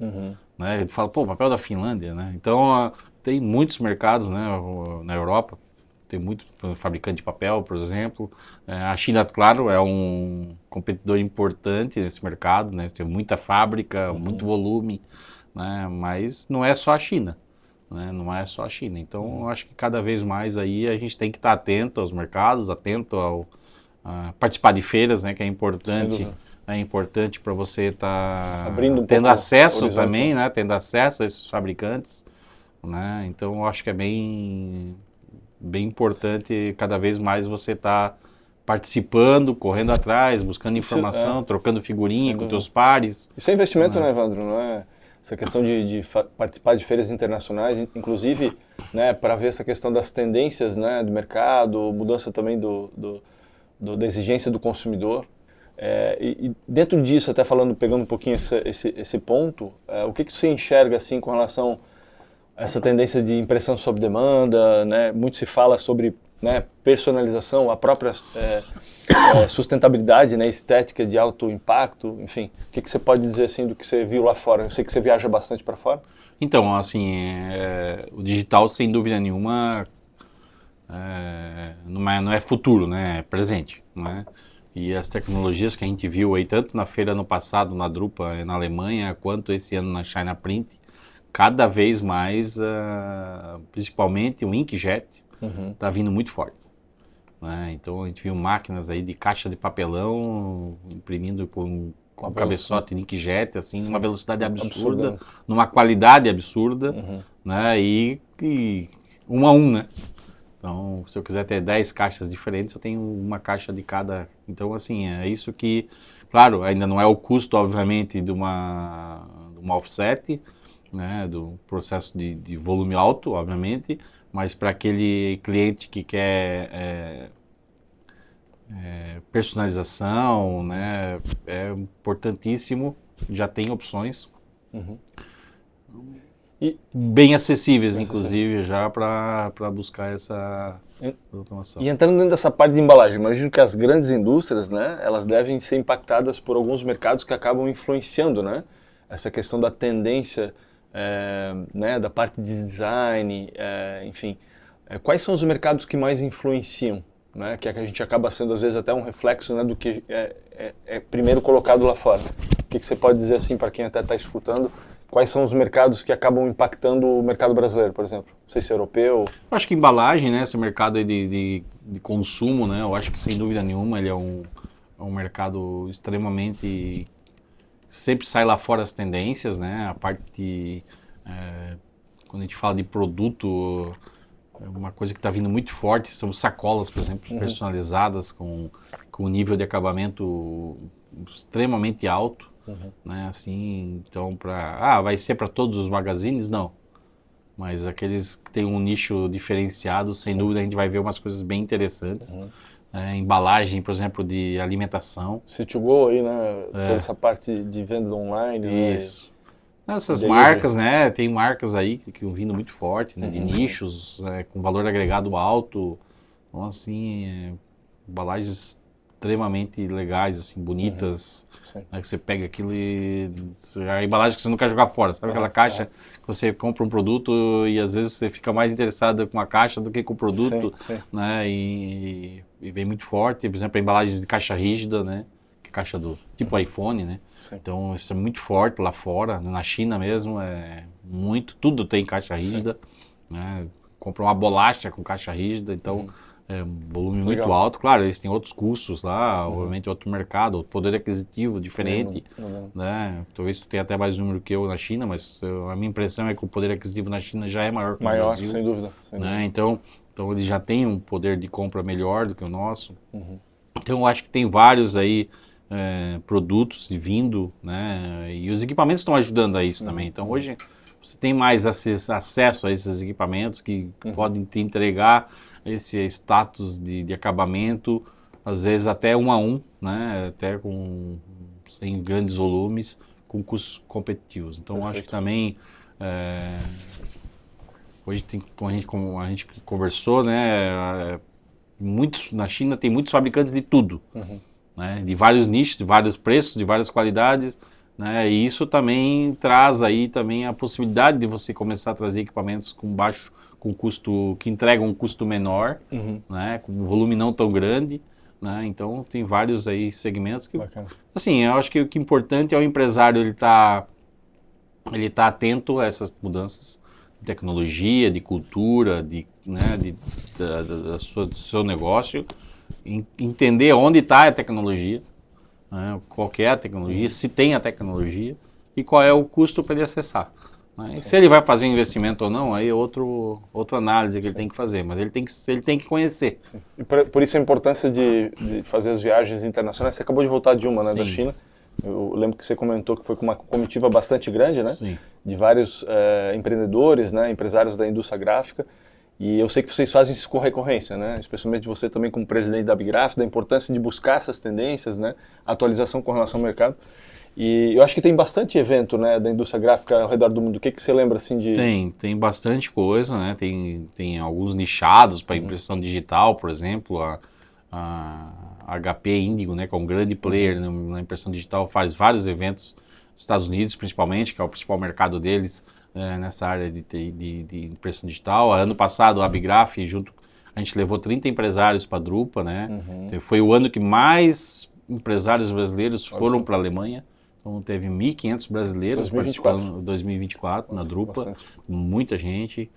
Né? Ele fala, o papel da Finlândia, né? Então, tem muitos mercados, né, na Europa. Tem muito fabricante de papel, por exemplo. A China, claro, é um competidor importante nesse mercado, né? Tem muita fábrica, muito volume, né? Mas não é só a China. Né? Não é só a China. Então, eu acho que cada vez mais aí a gente tem que estar atento aos mercados, atento a participar de feiras, né? Que é importante. É importante para você estar tendo acesso também, né? Tendo acesso a esses fabricantes, né? Então, eu acho que é bem importante cada vez mais você estar participando, correndo atrás, buscando informação, trocando figurinha com teus pares. Isso é investimento, né, Evandro? Não é? Essa questão de participar de feiras internacionais, inclusive, né, para ver essa questão das tendências, né, do mercado, mudança também da exigência do consumidor. E dentro disso, até pegando um pouquinho esse ponto, o que você enxerga assim com relação a essa tendência de impressão sob demanda, né? Muito se fala sobre, né, personalização, a própria sustentabilidade, né, estética de alto impacto, enfim. O que você pode dizer assim do que você viu lá fora? Eu sei que você viaja bastante para fora. Então, assim, o digital, sem dúvida nenhuma, não é futuro, né? É presente, né? E as tecnologias que a gente viu aí, tanto na feira ano passado, na Drupa, na Alemanha, quanto esse ano na China Print, cada vez mais, principalmente o inkjet, está vindo muito forte. Né? Então a gente viu máquinas aí de caixa de papelão imprimindo com cabeçote de inkjet, assim, numa velocidade absurda, numa qualidade absurda, né? E um a um, né? Então, se eu quiser ter 10 caixas diferentes, eu tenho uma caixa de cada. Então, assim, é isso que, claro, ainda não é o custo, obviamente, de uma offset, né, do processo de volume alto, obviamente, mas para aquele cliente que quer personalização, né, é importantíssimo, já tem opções bem acessíveis, inclusive, já para buscar essa automação. E entrando dentro dessa parte de embalagem, imagino que as grandes indústrias, né, elas devem ser impactadas por alguns mercados que acabam influenciando, né, essa questão da tendência, né, da parte de design, enfim. Quais são os mercados que mais influenciam, né, que a gente acaba sendo às vezes até um reflexo, né, do que é primeiro colocado lá fora? O que você pode dizer assim para quem até está escutando? Quais são os mercados que acabam impactando o mercado brasileiro, por exemplo? Não sei se é europeu. Eu acho que embalagem, né, esse mercado aí de consumo, né, eu acho que sem dúvida nenhuma ele é um mercado extremamente... Sempre sai lá fora as tendências, né, a parte de... quando a gente fala de produto, uma coisa que está vindo muito forte são sacolas, por exemplo, personalizadas com um nível de acabamento extremamente alto. Né, assim, então vai ser para todos os magazines? Não, mas aqueles que têm um nicho diferenciado, sem dúvida a gente vai ver umas coisas bem interessantes. Embalagem, por exemplo, de alimentação. C2Go aí, né, toda essa parte de venda online. Isso. Essas marcas, né, tem marcas aí que vão vindo muito forte, né, de nichos, com valor agregado alto. Então, assim, embalagens extremamente legais, assim, bonitas, né, que você pega aquilo e a embalagem que você não quer jogar fora, sabe aquela caixa que você compra um produto e às vezes você fica mais interessado com a caixa do que com o produto, né, e vem muito forte, por exemplo, a embalagem de caixa rígida, né, que é caixa do tipo iPhone, né, então isso é muito forte lá fora, na China mesmo, tudo tem caixa rígida, né, compra uma bolacha com caixa rígida, então é um volume muito alto. Claro, eles têm outros custos lá, obviamente outro mercado, outro poder aquisitivo diferente, né? Talvez tu tenha até mais número que eu na China, mas a minha impressão é que o poder aquisitivo na China já é maior que no Brasil. Sem dúvida. Né? Então eles já têm um poder de compra melhor do que o nosso. Então eu acho que tem vários aí produtos vindo, né? E os equipamentos estão ajudando a isso também. Então hoje você tem mais acesso a esses equipamentos que podem te entregar esse status de acabamento, às vezes até 1 a 1, né? Até sem grandes volumes, com custos competitivos. Então acho que também hoje como a gente conversou, né? Na China tem muitos fabricantes de tudo, né? De vários nichos, de vários preços, de várias qualidades. Né? E isso também traz aí também a possibilidade de você começar a trazer equipamentos com custo, que entregam um custo menor, né? Com um volume não tão grande, né? Então tem vários aí segmentos que, assim, eu acho que o que é importante é o empresário ele tá atento a essas mudanças de tecnologia, de cultura, né? Do seu negócio, entender onde está a tecnologia. Qual que é a tecnologia, se tem a tecnologia e qual é o custo para ele acessar. Né? Se ele vai fazer um investimento ou não, aí é outra análise que ele tem que fazer, mas ele tem que conhecer. E por isso a importância de fazer as viagens internacionais. Você acabou de voltar de uma, né, da China. Eu lembro que você comentou que foi com uma comitiva bastante grande, né? Sim. De vários empreendedores, né, empresários da indústria gráfica. E eu sei que vocês fazem isso com recorrência, né? Especialmente você também como presidente da Abigraf, da importância de buscar essas tendências, né? Atualização com relação ao mercado. E eu acho que tem bastante evento, né, da indústria gráfica ao redor do mundo. O que você lembra assim de... Tem bastante coisa, né? Tem alguns nichados para impressão digital, por exemplo, a HP Índigo, né, que é um grande player na impressão digital, faz vários eventos nos Estados Unidos, principalmente, que é o principal mercado deles. Nessa área de impressão digital. Ano passado, a Abigraf, a gente levou 30 empresários para a Drupa, né? Então, foi o ano que mais empresários brasileiros foram para a Alemanha. Então, teve 1.500 brasileiros participando em 2024 na Drupa, muita gente.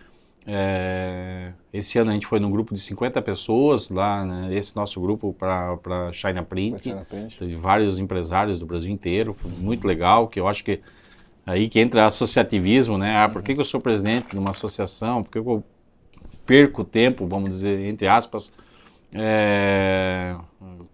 Esse ano a gente foi num grupo de 50 pessoas lá, né? Esse nosso grupo para China Print. Teve vários empresários do Brasil inteiro, foi muito legal, que eu acho que aí que entra associativismo, né? Por que eu sou presidente de uma associação? Por que eu perco tempo, vamos dizer, entre aspas,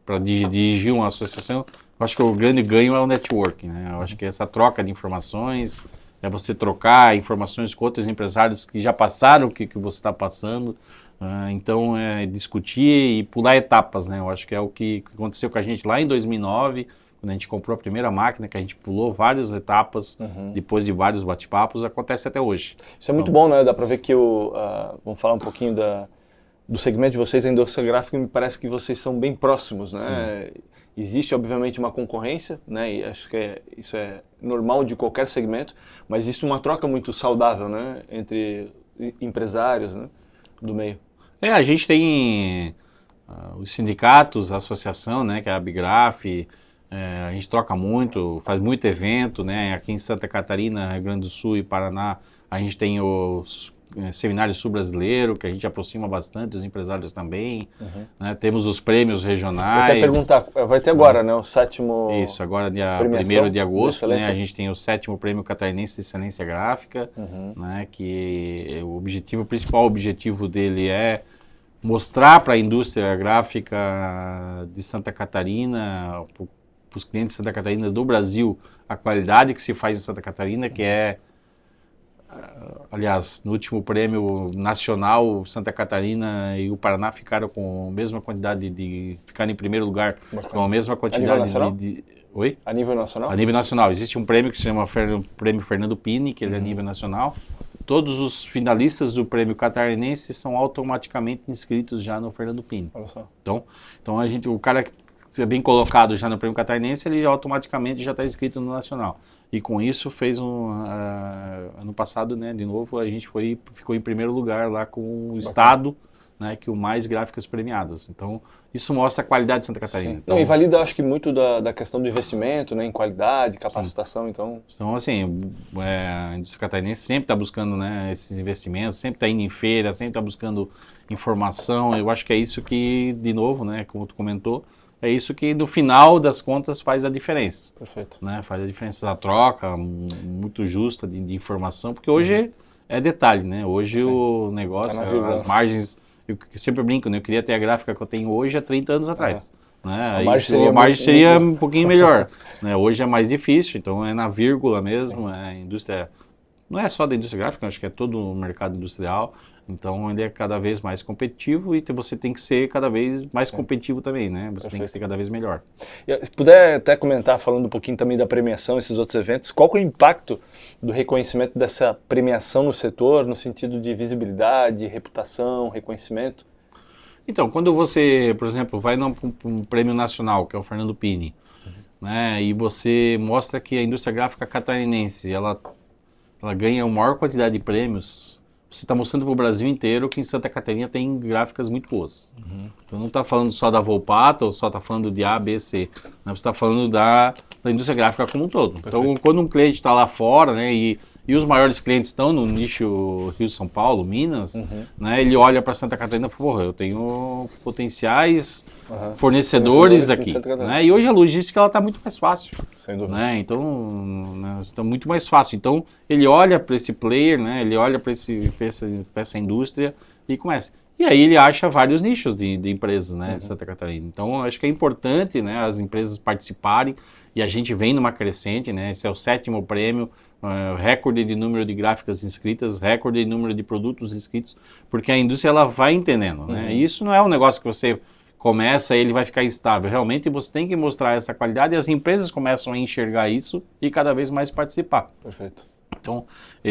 para dirigir uma associação? Eu acho que o grande ganho é o networking, né? Eu acho que essa troca de informações, é você trocar informações com outros empresários que já passaram o que você está passando. Então, discutir e pular etapas, né? Eu acho que é o que aconteceu com a gente lá em 2009, quando a gente comprou a primeira máquina, que a gente pulou várias etapas, depois de vários bate-papos, acontece até hoje. Isso é muito bom, né? Dá para ver que vamos falar um pouquinho do segmento de vocês, a indústria gráfica, me parece que vocês são bem próximos, né? Sim. Existe, obviamente, uma concorrência, né? E acho que isso é normal de qualquer segmento, mas existe uma troca muito saudável, né? Entre empresários, né? Do meio. A gente tem os sindicatos, a associação, né? Que é a Abigraf. A gente troca muito, faz muito evento, né? Aqui em Santa Catarina, Rio Grande do Sul e Paraná, a gente tem os seminários sul-brasileiro, que a gente aproxima bastante, os empresários também. Né? Temos os prêmios regionais. Eu até perguntar, vai ter agora, né? O 7º... Isso, agora dia 1º de agosto, né? A gente tem o 7º Prêmio Catarinense de Excelência Gráfica, né? Que o principal objetivo dele é mostrar para a indústria gráfica de Santa Catarina, para os clientes de Santa Catarina do Brasil, a qualidade que se faz em Santa Catarina, que aliás, no último prêmio nacional, Santa Catarina e o Paraná ficaram com a mesma quantidade ficaram em primeiro lugar, com a mesma quantidade Oi? A nível nacional? A nível nacional. Existe um prêmio que se chama Prêmio Fernando Pini, que ele é a nível nacional. Todos os finalistas do prêmio catarinense são automaticamente inscritos já no Fernando Pini. Olha só. Então o cara ser bem colocado já no Prêmio Catarinense, ele automaticamente já está inscrito no Nacional. E com isso fez ano passado, né, de novo, a gente ficou em primeiro lugar lá com o estado, né, que o mais gráficas premiadas. Então, isso mostra a qualidade de Santa Catarina. Então, e valida, acho que muito da questão do investimento, né, em qualidade, capacitação, então assim, a indústria catarinense sempre está buscando, né, esses investimentos, sempre está indo em feira, sempre está buscando informação. Eu acho que é isso que, de novo, né, como tu comentou, é isso que no final das contas faz a diferença. Perfeito. Né, faz a diferença da troca muito justa de informação, porque hoje é detalhe, né? Hoje o negócio, as margens, eu sempre brinco, né? Eu queria ter a gráfica que eu tenho hoje há 30 anos atrás. Né? A margem seria um pouquinho melhor. Né? Hoje é mais difícil, então é na vírgula mesmo, a indústria, não é só da indústria gráfica, acho que é todo o mercado industrial. Então ele é cada vez mais competitivo e você tem que ser cada vez mais competitivo também, né? Você tem que ser cada vez melhor. Se puder até comentar, falando um pouquinho também da premiação, esses outros eventos, qual que é o impacto do reconhecimento dessa premiação no setor, no sentido de visibilidade, reputação, reconhecimento? Então, quando você, por exemplo, vai num prêmio nacional, que é o Fernando Pini, né? E você mostra que a indústria gráfica catarinense, ela ganha a maior quantidade de prêmios. Você está mostrando para o Brasil inteiro que em Santa Catarina tem gráficas muito boas. Então não está falando só da Volpato, ou só está falando de A, B, C. Né? Você está falando da indústria gráfica como um todo. Perfeito. Então quando um cliente está lá fora, né, e os maiores clientes estão no nicho Rio, São Paulo, Minas, né, ele olha para Santa Catarina e fala, porra, eu tenho potenciais fornecedores aqui. Né? E hoje a logística está muito mais fácil. Sem dúvida. Né? Então, está muito mais fácil. Então, ele olha para esse player, né? Ele olha para essa indústria e começa. E aí ele acha vários nichos de empresas, né, de Santa Catarina. Então, acho que é importante, né, as empresas participarem e a gente vem numa crescente, né? Esse é o 7º prêmio, recorde de número de gráficas inscritas, recorde de número de produtos inscritos, porque a indústria ela vai entendendo, né? E isso não é um negócio que você começa e ele vai ficar instável. Realmente você tem que mostrar essa qualidade e as empresas começam a enxergar isso e cada vez mais participar. Perfeito. Então,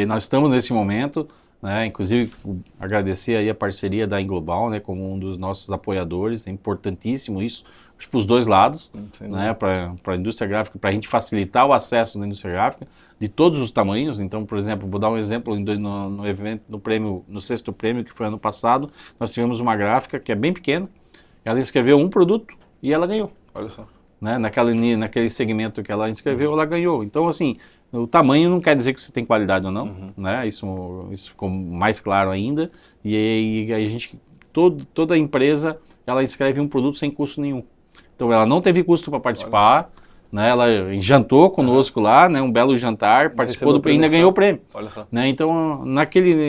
nós estamos nesse momento, né, inclusive agradecer aí a parceria da Englobal, né, como um dos nossos apoiadores, é importantíssimo isso, para os dois lados, né, para a indústria gráfica, para a gente facilitar o acesso na indústria gráfica de todos os tamanhos. Então, por exemplo, vou dar um exemplo no evento, no 6º prêmio, que foi ano passado, nós tivemos uma gráfica que é bem pequena. Ela inscreveu um produto e ela ganhou. Olha só. Né? Naquele segmento que ela inscreveu, ela ganhou. Então, assim, o tamanho não quer dizer que você tem qualidade ou não. Né? Isso ficou mais claro ainda. E a gente, toda empresa, ela inscreve um produto sem custo nenhum. Então, ela não teve custo para participar. Né? Ela jantou conosco lá, né? Um belo jantar, participou do ainda ganhou o prêmio. Olha só. Né? Então,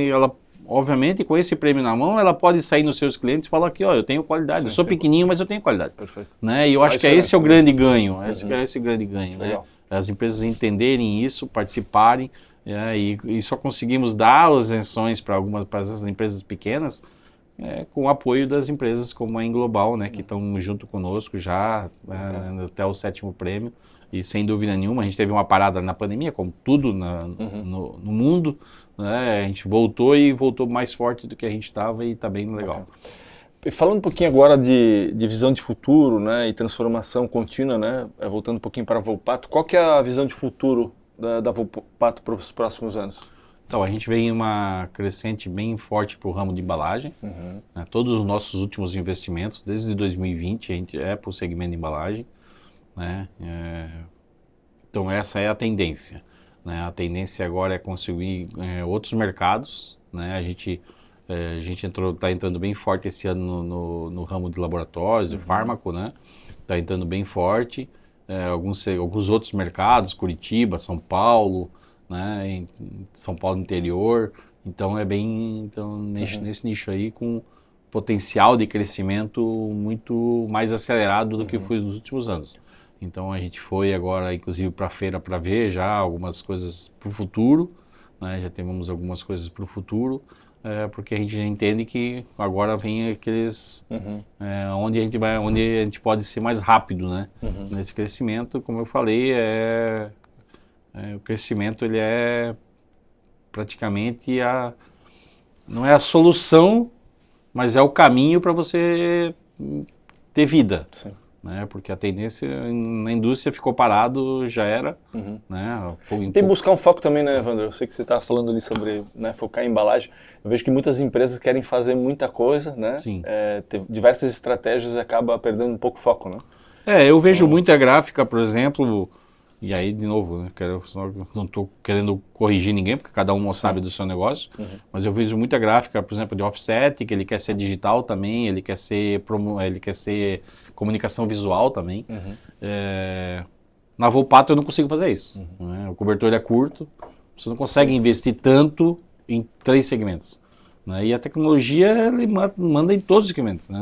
ela... Obviamente, com esse prêmio na mão, ela pode sair nos seus clientes e falar aqui, ó, eu tenho qualidade, eu sou pequenininho, mas eu tenho qualidade. Perfeito. Né? E eu acho que esse é o grande ganho, esse é o grande ganho, né? As empresas entenderem isso, participarem, e só conseguimos dar as isenções para essas empresas pequenas com o apoio das empresas como a Englobal, né, que estão junto conosco já até o 7º prêmio. E sem dúvida nenhuma, a gente teve uma parada na pandemia, como tudo no mundo, né? A gente voltou mais forte do que a gente estava e está bem legal. E falando um pouquinho agora de visão de futuro, né, e transformação contínua, né, voltando um pouquinho para a Volpato, qual que é a visão de futuro da Volpato para os próximos anos? Então, a gente vem em uma crescente bem forte para o ramo de embalagem. Né? Todos os nossos últimos investimentos, desde 2020, a gente para o segmento de embalagem. Né? Então essa é a tendência, né? A tendência agora é conseguir outros mercados, né? A gente está entrando bem forte esse ano no ramo de laboratórios, de fármaco, né? Está entrando bem forte, alguns outros mercados, Curitiba, São Paulo, né? São Paulo interior, então nesse nicho aí com potencial de crescimento muito mais acelerado do que foi nos últimos anos. Então a gente foi agora, inclusive, para a feira para ver já algumas coisas para o futuro, né? Já temos algumas coisas para o futuro, porque a gente já entende que agora vem aqueles onde a gente pode ser mais rápido, né? Nesse crescimento. Como eu falei, o crescimento ele é praticamente não é a solução, mas é o caminho para você ter vida. Sim. né? Porque a tendência na indústria ficou parado, já era, né? Tem que buscar um foco também, né, Evandro? Eu sei que você estava falando ali sobre, né, focar em embalagem. Eu vejo que muitas empresas querem fazer muita coisa, né? Sim. Ter diversas estratégias e acaba perdendo um pouco o foco, né? Eu vejo muita gráfica, por exemplo, e aí, de novo, né, não estou querendo corrigir ninguém, porque cada um sabe do seu negócio, mas eu vejo muita gráfica, por exemplo, de offset, que ele quer ser digital também, ele quer ser comunicação visual também. Na Volpato eu não consigo fazer isso. Né? O cobertor é curto, você não consegue investir tanto em 3 segmentos. Né? E a tecnologia ele manda em todos os segmentos. Né?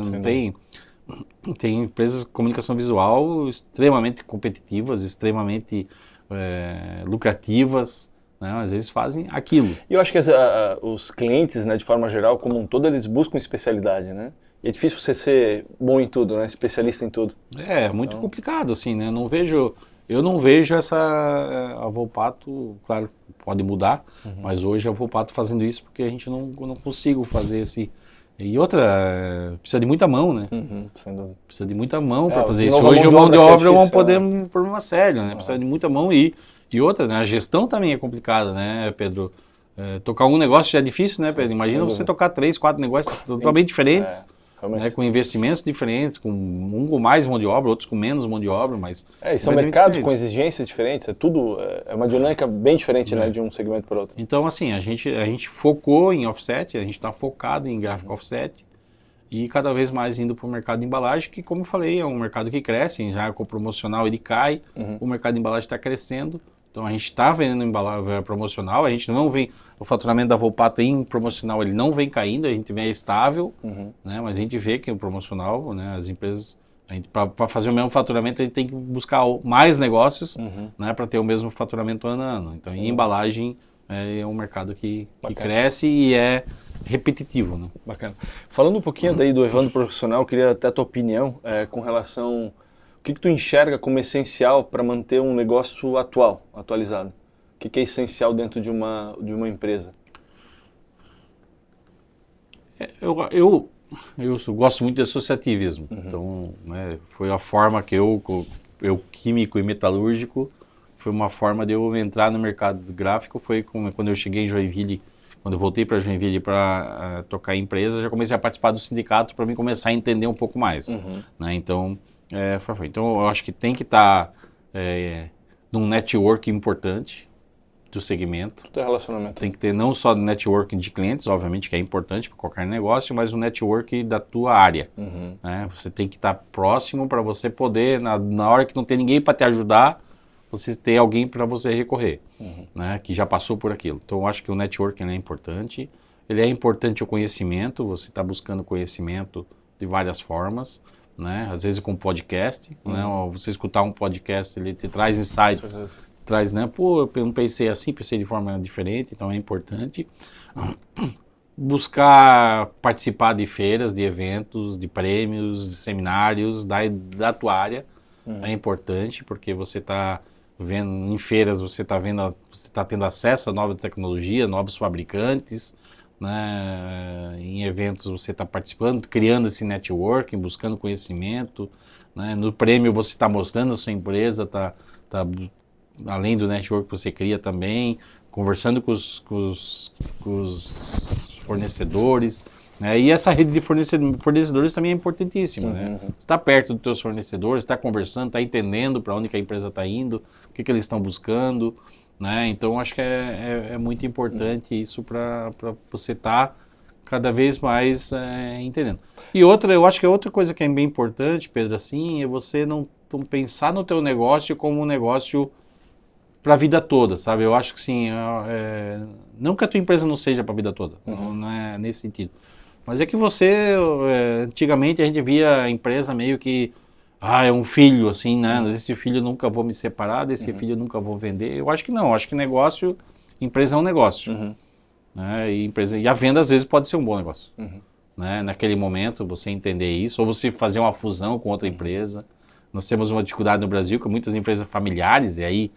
Não tem empresas de comunicação visual extremamente competitivas, extremamente lucrativas, né? Às vezes fazem aquilo. E eu acho que os clientes, né, de forma geral, como um todo, eles buscam especialidade, né? E é difícil você ser bom em tudo, né? Especialista em tudo. É muito complicado, assim, né? Eu não vejo a Volpato, claro, pode mudar, mas hoje a Volpato fazendo isso porque a gente não consigo fazer esse... E outra, precisa de muita mão, né? Sem dúvida. Precisa de muita mão para fazer isso. Hoje a mão de obra é um difícil, problema sério, né? Precisa de muita mão e outra, né? A gestão também é complicada, né, Pedro? Tocar um negócio já é difícil, né, Pedro? Imagina você tocar 3, 4 negócios totalmente diferentes, né? Com investimentos diferentes, com mais mão de obra, outros com menos mão de obra, mas... E são mercados com exigências diferentes, é uma dinâmica bem diferente, né, de um segmento para outro. Então, assim, a gente focou em offset, a gente está focado em gráfico offset e cada vez mais indo para o mercado de embalagem, que, como eu falei, é um mercado que cresce, já com o promocional ele cai, o mercado de embalagem está crescendo, então a gente está vendendo embalagem promocional, a gente não vem, o faturamento da Volpato em promocional ele não vem caindo, a gente vê estável, né, mas a gente vê que o promocional, né, as empresas, para fazer o mesmo faturamento a gente tem que buscar mais negócios, né, para ter o mesmo faturamento ano a ano. Então, em embalagem é um mercado que cresce e é repetitivo, né? Bacana. Falando um pouquinho daí do Evandro profissional, eu queria até a tua opinião com relação... O que tu enxerga como essencial para manter um negócio atualizado? O que é essencial dentro de uma empresa? Eu gosto muito de associativismo. Então, né, foi a forma que eu, químico e metalúrgico, foi uma forma de eu entrar no mercado gráfico. Foi quando eu cheguei em Joinville, quando eu voltei para Joinville para tocar em empresa, já comecei a participar do sindicato para mim começar a entender um pouco mais. Né? Então, então, eu acho que tem que estar num network importante do segmento. Do relacionamento. Tem que ter não só networking de clientes, obviamente, que é importante para qualquer negócio, mas o network da tua área. Né? Você tem que estar próximo para você poder, na hora que não tem ninguém para te ajudar, você ter alguém para você recorrer, né? Que já passou por aquilo. Então, eu acho que o networking é importante. Ele é importante o conhecimento, você está buscando conhecimento de várias formas. Né? Às vezes com podcast, né? Você escutar um podcast, ele te traz insights, traz, né? Pô, eu não pensei assim, pensei de forma diferente, então é importante. Buscar participar de feiras, de eventos, de prêmios, de seminários da tua área é importante, porque você está vendo em feiras, você está tendo acesso a novas tecnologias, novos fabricantes, né? Em eventos você está participando, criando esse networking, buscando conhecimento, né? No prêmio você está mostrando a sua empresa, além do network que você cria também, conversando com os fornecedores, né? E essa rede de fornecedores também é importantíssima, né? Você está perto dos teus fornecedores, está conversando, está entendendo para onde que a empresa está indo, o que eles estão buscando, né? Então, acho que é muito importante isso para você estar cada vez mais entendendo. E eu acho que outra coisa que é bem importante, Pedro, assim, é você não pensar no teu negócio como um negócio para a vida toda, sabe? Eu acho que sim, não que a tua empresa não seja para a vida toda, não é nesse sentido. Mas é que você, antigamente a gente via a empresa meio que é um filho, assim, né? Desse filho nunca vou me separar, desse filho nunca vou vender. Eu acho que não, acho que empresa é um negócio. Né? E a venda às vezes pode ser um bom negócio. Né? Naquele momento, você entender isso, ou você fazer uma fusão com outra empresa. Nós temos uma dificuldade no Brasil com muitas empresas familiares, e aí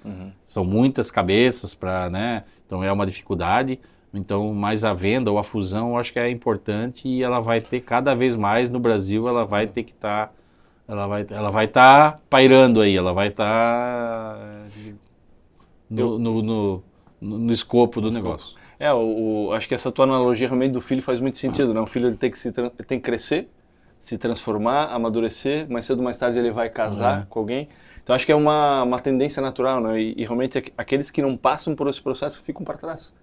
são muitas cabeças para, né? Então é uma dificuldade. Então, mais a venda ou a fusão, eu acho que é importante e ela vai ter cada vez mais no Brasil, ela vai ter que estar ela vai estar pairando aí, ela vai estar no escopo do negócio. Acho que essa tua analogia realmente do filho faz muito sentido, né? O filho ele tem que crescer, se transformar, amadurecer, mais cedo ou mais tarde ele vai casar com alguém. Então acho que é uma tendência natural, né? E realmente aqueles que não passam por esse processo ficam para trás.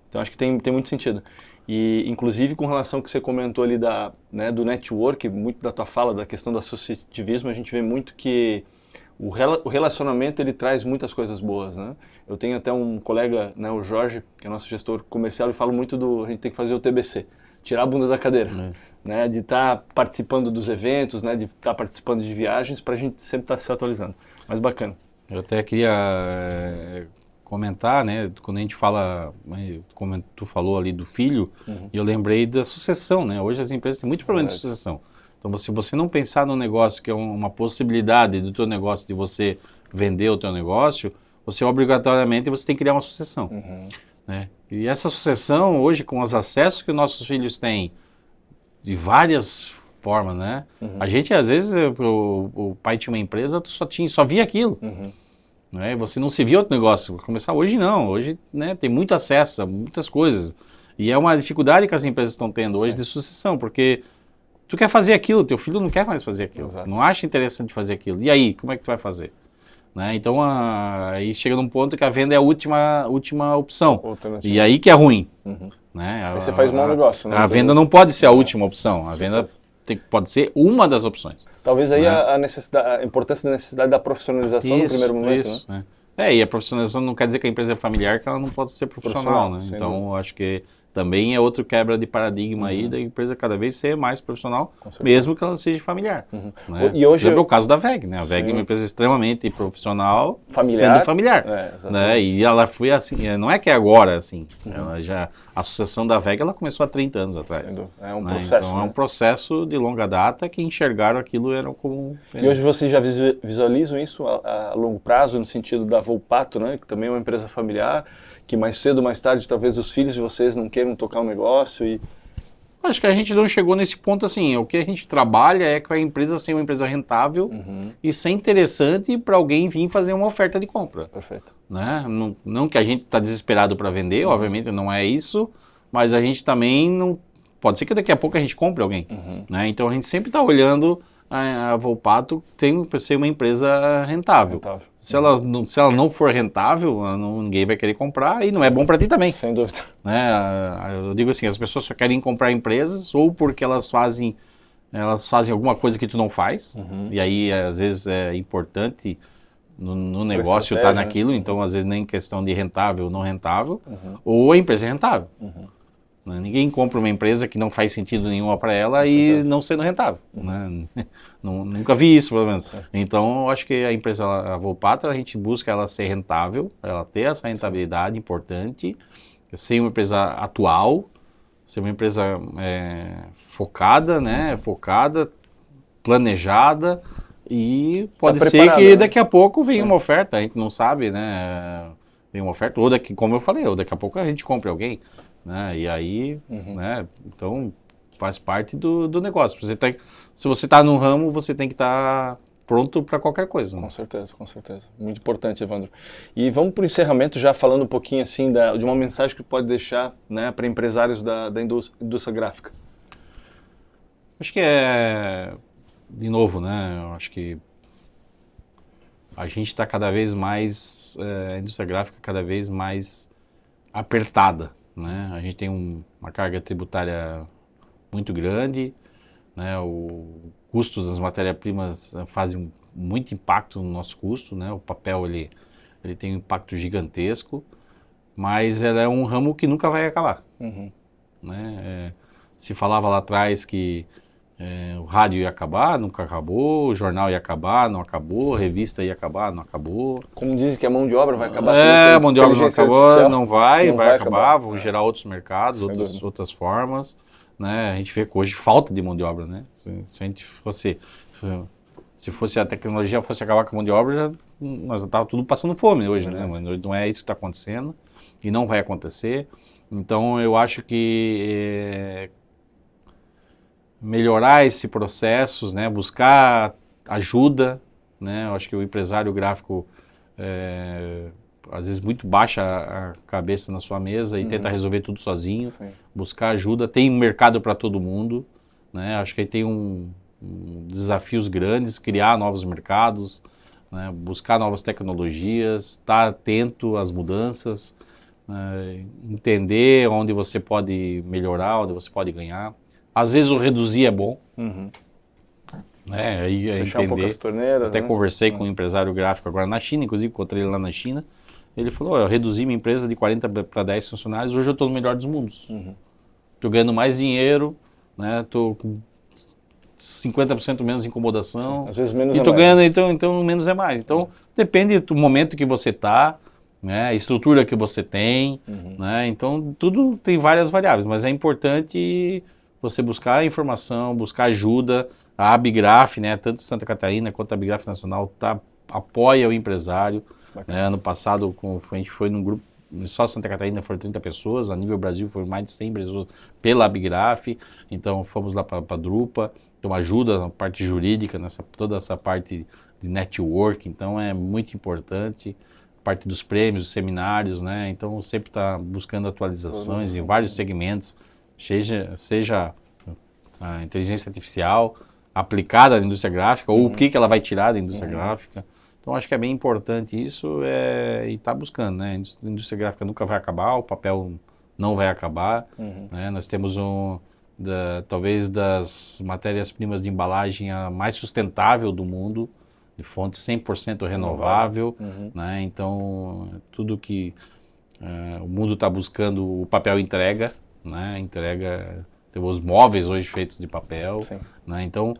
Então acho que tem muito sentido. E inclusive com relação ao que você comentou ali do network, muito da tua fala, da questão do associativismo, a gente vê muito que o relacionamento ele traz muitas coisas boas, né? Eu tenho até um colega, né, o Jorge, que é nosso gestor comercial, e fala muito a gente tem que fazer o TBC, tirar a bunda da cadeira, né? De estar participando dos eventos, né? De estar participando de viagens, para a gente sempre estar se atualizando. Mas bacana. Eu até queria comentar, né? Quando a gente fala, como tu falou ali do filho, eu lembrei da sucessão, né? Hoje as empresas têm muito problema de sucessão. Então, se você não pensar no negócio, que é uma possibilidade do teu negócio, de você vender o teu negócio, você obrigatoriamente você tem que criar uma sucessão. Né? E essa sucessão, hoje, com os acessos que nossos filhos têm, de várias formas, né? A gente, às vezes, o pai tinha uma empresa, tu só via aquilo. Né? Você não se via outro negócio. Começar hoje, não. Hoje, né, tem muito acesso a muitas coisas. E é uma dificuldade que as empresas estão tendo hoje de sucessão, porque tu quer fazer aquilo, teu filho não quer mais fazer aquilo. Exato. Não acha interessante fazer aquilo. E aí, como é que tu vai fazer? Né? Então, aí chega num ponto que a venda é a última opção. E aí que é ruim. Né? Aí você faz mau negócio. Né? A venda não pode ser a última opção. A venda pode ser uma das opções. Talvez aí a importância da necessidade da profissionalização no primeiro momento. Né? E a profissionalização não quer dizer que a empresa é familiar, que ela não pode ser profissional. Né? Então, acho que também é outro quebra de paradigma aí da empresa cada vez ser mais profissional, mesmo que ela seja familiar. Né? E hoje é o caso da VEG, né? A VEG é uma empresa extremamente profissional, sendo familiar. Né? E ela foi assim, não é que é agora assim, a sucessão da VEG ela começou há 30 anos atrás. É um processo. Então é um processo de longa data que enxergaram aquilo era como... E hoje vocês já visualizam isso a longo prazo, no sentido da Volpato, né? Que também é uma empresa familiar, que mais cedo ou mais tarde talvez os filhos de vocês não queiram tocar um negócio e... Acho que a gente não chegou nesse ponto assim. O que a gente trabalha é com a empresa ser uma empresa rentável e ser interessante para alguém vir fazer uma oferta de compra. Perfeito. Né? Não que a gente está desesperado para vender, obviamente não é isso, mas a gente também não... Pode ser que daqui a pouco a gente compre alguém. Né? Então a gente sempre está olhando a Volpato tem que ser uma empresa rentável. Se ela não for rentável, ninguém vai querer comprar e não é bom para ti também. Sem dúvida. Né? Eu digo assim, as pessoas só querem comprar empresas ou porque elas fazem alguma coisa que tu não faz, e aí às vezes é importante no negócio estar naquilo, então às vezes nem questão de rentável ou não rentável, ou a empresa é rentável. Ninguém compra uma empresa que não faz sentido nenhuma para ela e não sendo rentável. Né? Nunca vi isso, pelo menos. Então, eu acho que a empresa, a Volpato, a gente busca ela ser rentável, ela ter essa rentabilidade importante, ser uma empresa atual, ser uma empresa focada, né? Focada, planejada, e pode ser que daqui a pouco venha uma oferta, a gente não sabe, né? Vem uma oferta, ou como eu falei, ou daqui a pouco a gente compra alguém. Né? E aí, né? Então, faz parte do negócio. Se você está no ramo, você tem que estar pronto para qualquer coisa. Né? Com certeza, com certeza. Muito importante, Evandro. E vamos para o encerramento, já falando um pouquinho assim de uma mensagem que pode deixar, né, para empresários da indústria gráfica. Acho que de novo, né? Eu acho que a gente está cada vez mais, a indústria gráfica cada vez mais apertada. Né? A gente tem uma carga tributária muito grande, né? O custo das matérias-primas fazem muito impacto no nosso custo, né? O papel ele tem um impacto gigantesco, mas ela é um ramo que nunca vai acabar. Né? Se falava lá atrás que o rádio ia acabar, nunca acabou, o jornal ia acabar, não acabou, a revista ia acabar, não acabou. Como dizem que a mão de obra vai acabar. A mão de obra não acabou, não vai acabar, vão gerar outros mercados, outras formas. Né? A gente vê que hoje falta de mão de obra. Né? Se fosse a tecnologia fosse acabar com a mão de obra, nós já estava tudo passando fome hoje. Né? Mas não é isso que está acontecendo e não vai acontecer. Então eu acho que melhorar esse processo, né? Buscar ajuda, né? Eu acho que o empresário gráfico às vezes muito baixa a cabeça na sua mesa e tenta resolver tudo sozinho, buscar ajuda. Tem mercado para todo mundo, né? Acho que aí tem desafios grandes, criar novos mercados, né? Buscar novas tecnologias, estar atento às mudanças, entender onde você pode melhorar, onde você pode ganhar. Às vezes o reduzir é bom, né? Aí Fechar entender. um pouco as torneiras, Até né? conversei com um empresário gráfico agora na China, inclusive encontrei ele lá na China. Ele falou, eu reduzi minha empresa de 40 para 10 funcionários, hoje eu estou no melhor dos mundos. Estou ganhando mais dinheiro, né? Estou com 50% menos incomodação. Às vezes menos e é estou mais. ganhando, então menos é mais. Então depende do momento que você está, né? A estrutura que você tem, né? Então tudo tem várias variáveis, mas é importante você buscar informação, buscar ajuda. A Abigraf, né? Tanto Santa Catarina quanto a Abigraf Nacional apoia o empresário. Né? Ano passado a gente foi num grupo, só Santa Catarina foram 30 pessoas, a nível Brasil foram mais de 100 pessoas pela Abigraf, então fomos lá para a Drupa, então ajuda na parte jurídica, toda essa parte de network, então é muito importante, parte dos prêmios, dos seminários, né? Então sempre está buscando atualizações em vários segmentos, seja a inteligência artificial aplicada na indústria gráfica, ou o que ela vai tirar da indústria gráfica. Então acho que é bem importante isso e está buscando, né? A indústria gráfica nunca vai acabar, o papel não vai acabar, né? Nós temos talvez das matérias-primas de embalagem a mais sustentável do mundo, de fonte 100% renovável, né? Então tudo que o mundo está buscando, o papel entrega, né? Temos móveis hoje feitos de papel, né? Então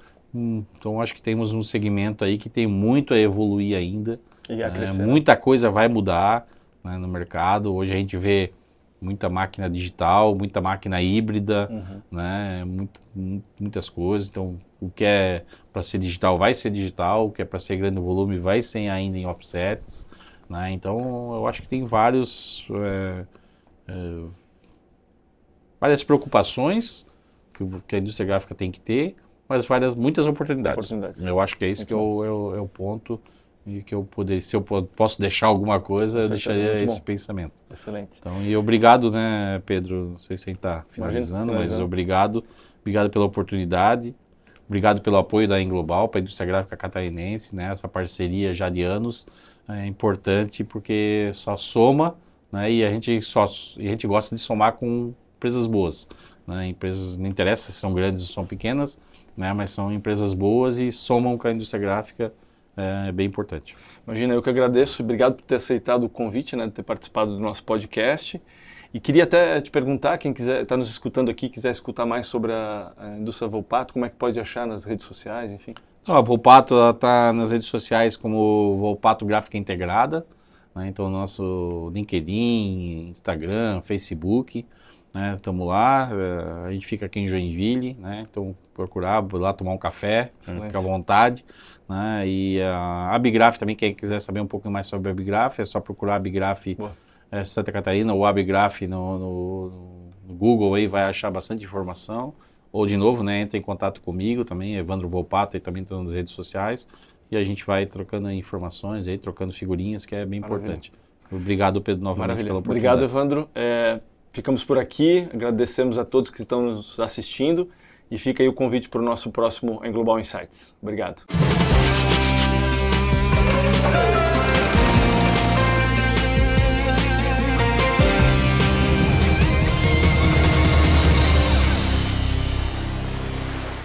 acho que temos um segmento aí que tem muito a evoluir ainda, E a crescer, muita coisa vai mudar, né, no mercado. Hoje a gente vê muita máquina digital, muita máquina híbrida, né, muitas coisas. Então o que é para ser digital vai ser digital, o que é para ser grande volume vai ser ainda em offsets, né? Então eu acho que tem várias preocupações que a indústria gráfica tem que ter, mas muitas oportunidades. Eu acho que é esse que é o ponto e que se eu posso deixar alguma coisa, eu deixaria esse pensamento. Excelente. Então, e obrigado, né, Pedro? Não sei se a gente está finalizando, mas obrigado pela oportunidade, obrigado pelo apoio da Englobal para a indústria gráfica catarinense, né? Essa parceria já de anos é importante porque só soma, né? E a gente gosta de somar com empresas boas, né? Empresas, não interessa se são grandes ou são pequenas, né, mas são empresas boas e somam com a indústria gráfica, é bem importante. Imagina, eu que agradeço, obrigado por ter aceitado o convite, né, de ter participado do nosso podcast. E queria até te perguntar, quem quiser estar nos escutando aqui, quiser escutar mais sobre a indústria Volpato, como é que pode achar nas redes sociais, enfim? A Volpato está nas redes sociais como Volpato Gráfica Integrada, né, então nosso LinkedIn, Instagram, Facebook, né, estamos lá, a gente fica aqui em Joinville, né, então procurar lá tomar um café, fica à vontade, né, e a Abigraf também, quem quiser saber um pouco mais sobre a Abigraf, é só procurar Abigraf Santa Catarina ou Abigraf no Google, aí vai achar bastante informação, ou de novo, né, entra em contato comigo também, Evandro Volpato, e também estou nas redes sociais, e a gente vai trocando informações, aí, trocando figurinhas, que é bem importante. Obrigado, Pedro, novamente pela oportunidade. Obrigado, Evandro. Ficamos por aqui, agradecemos a todos que estão nos assistindo e fica aí o convite para o nosso próximo Englobal Insights. Obrigado.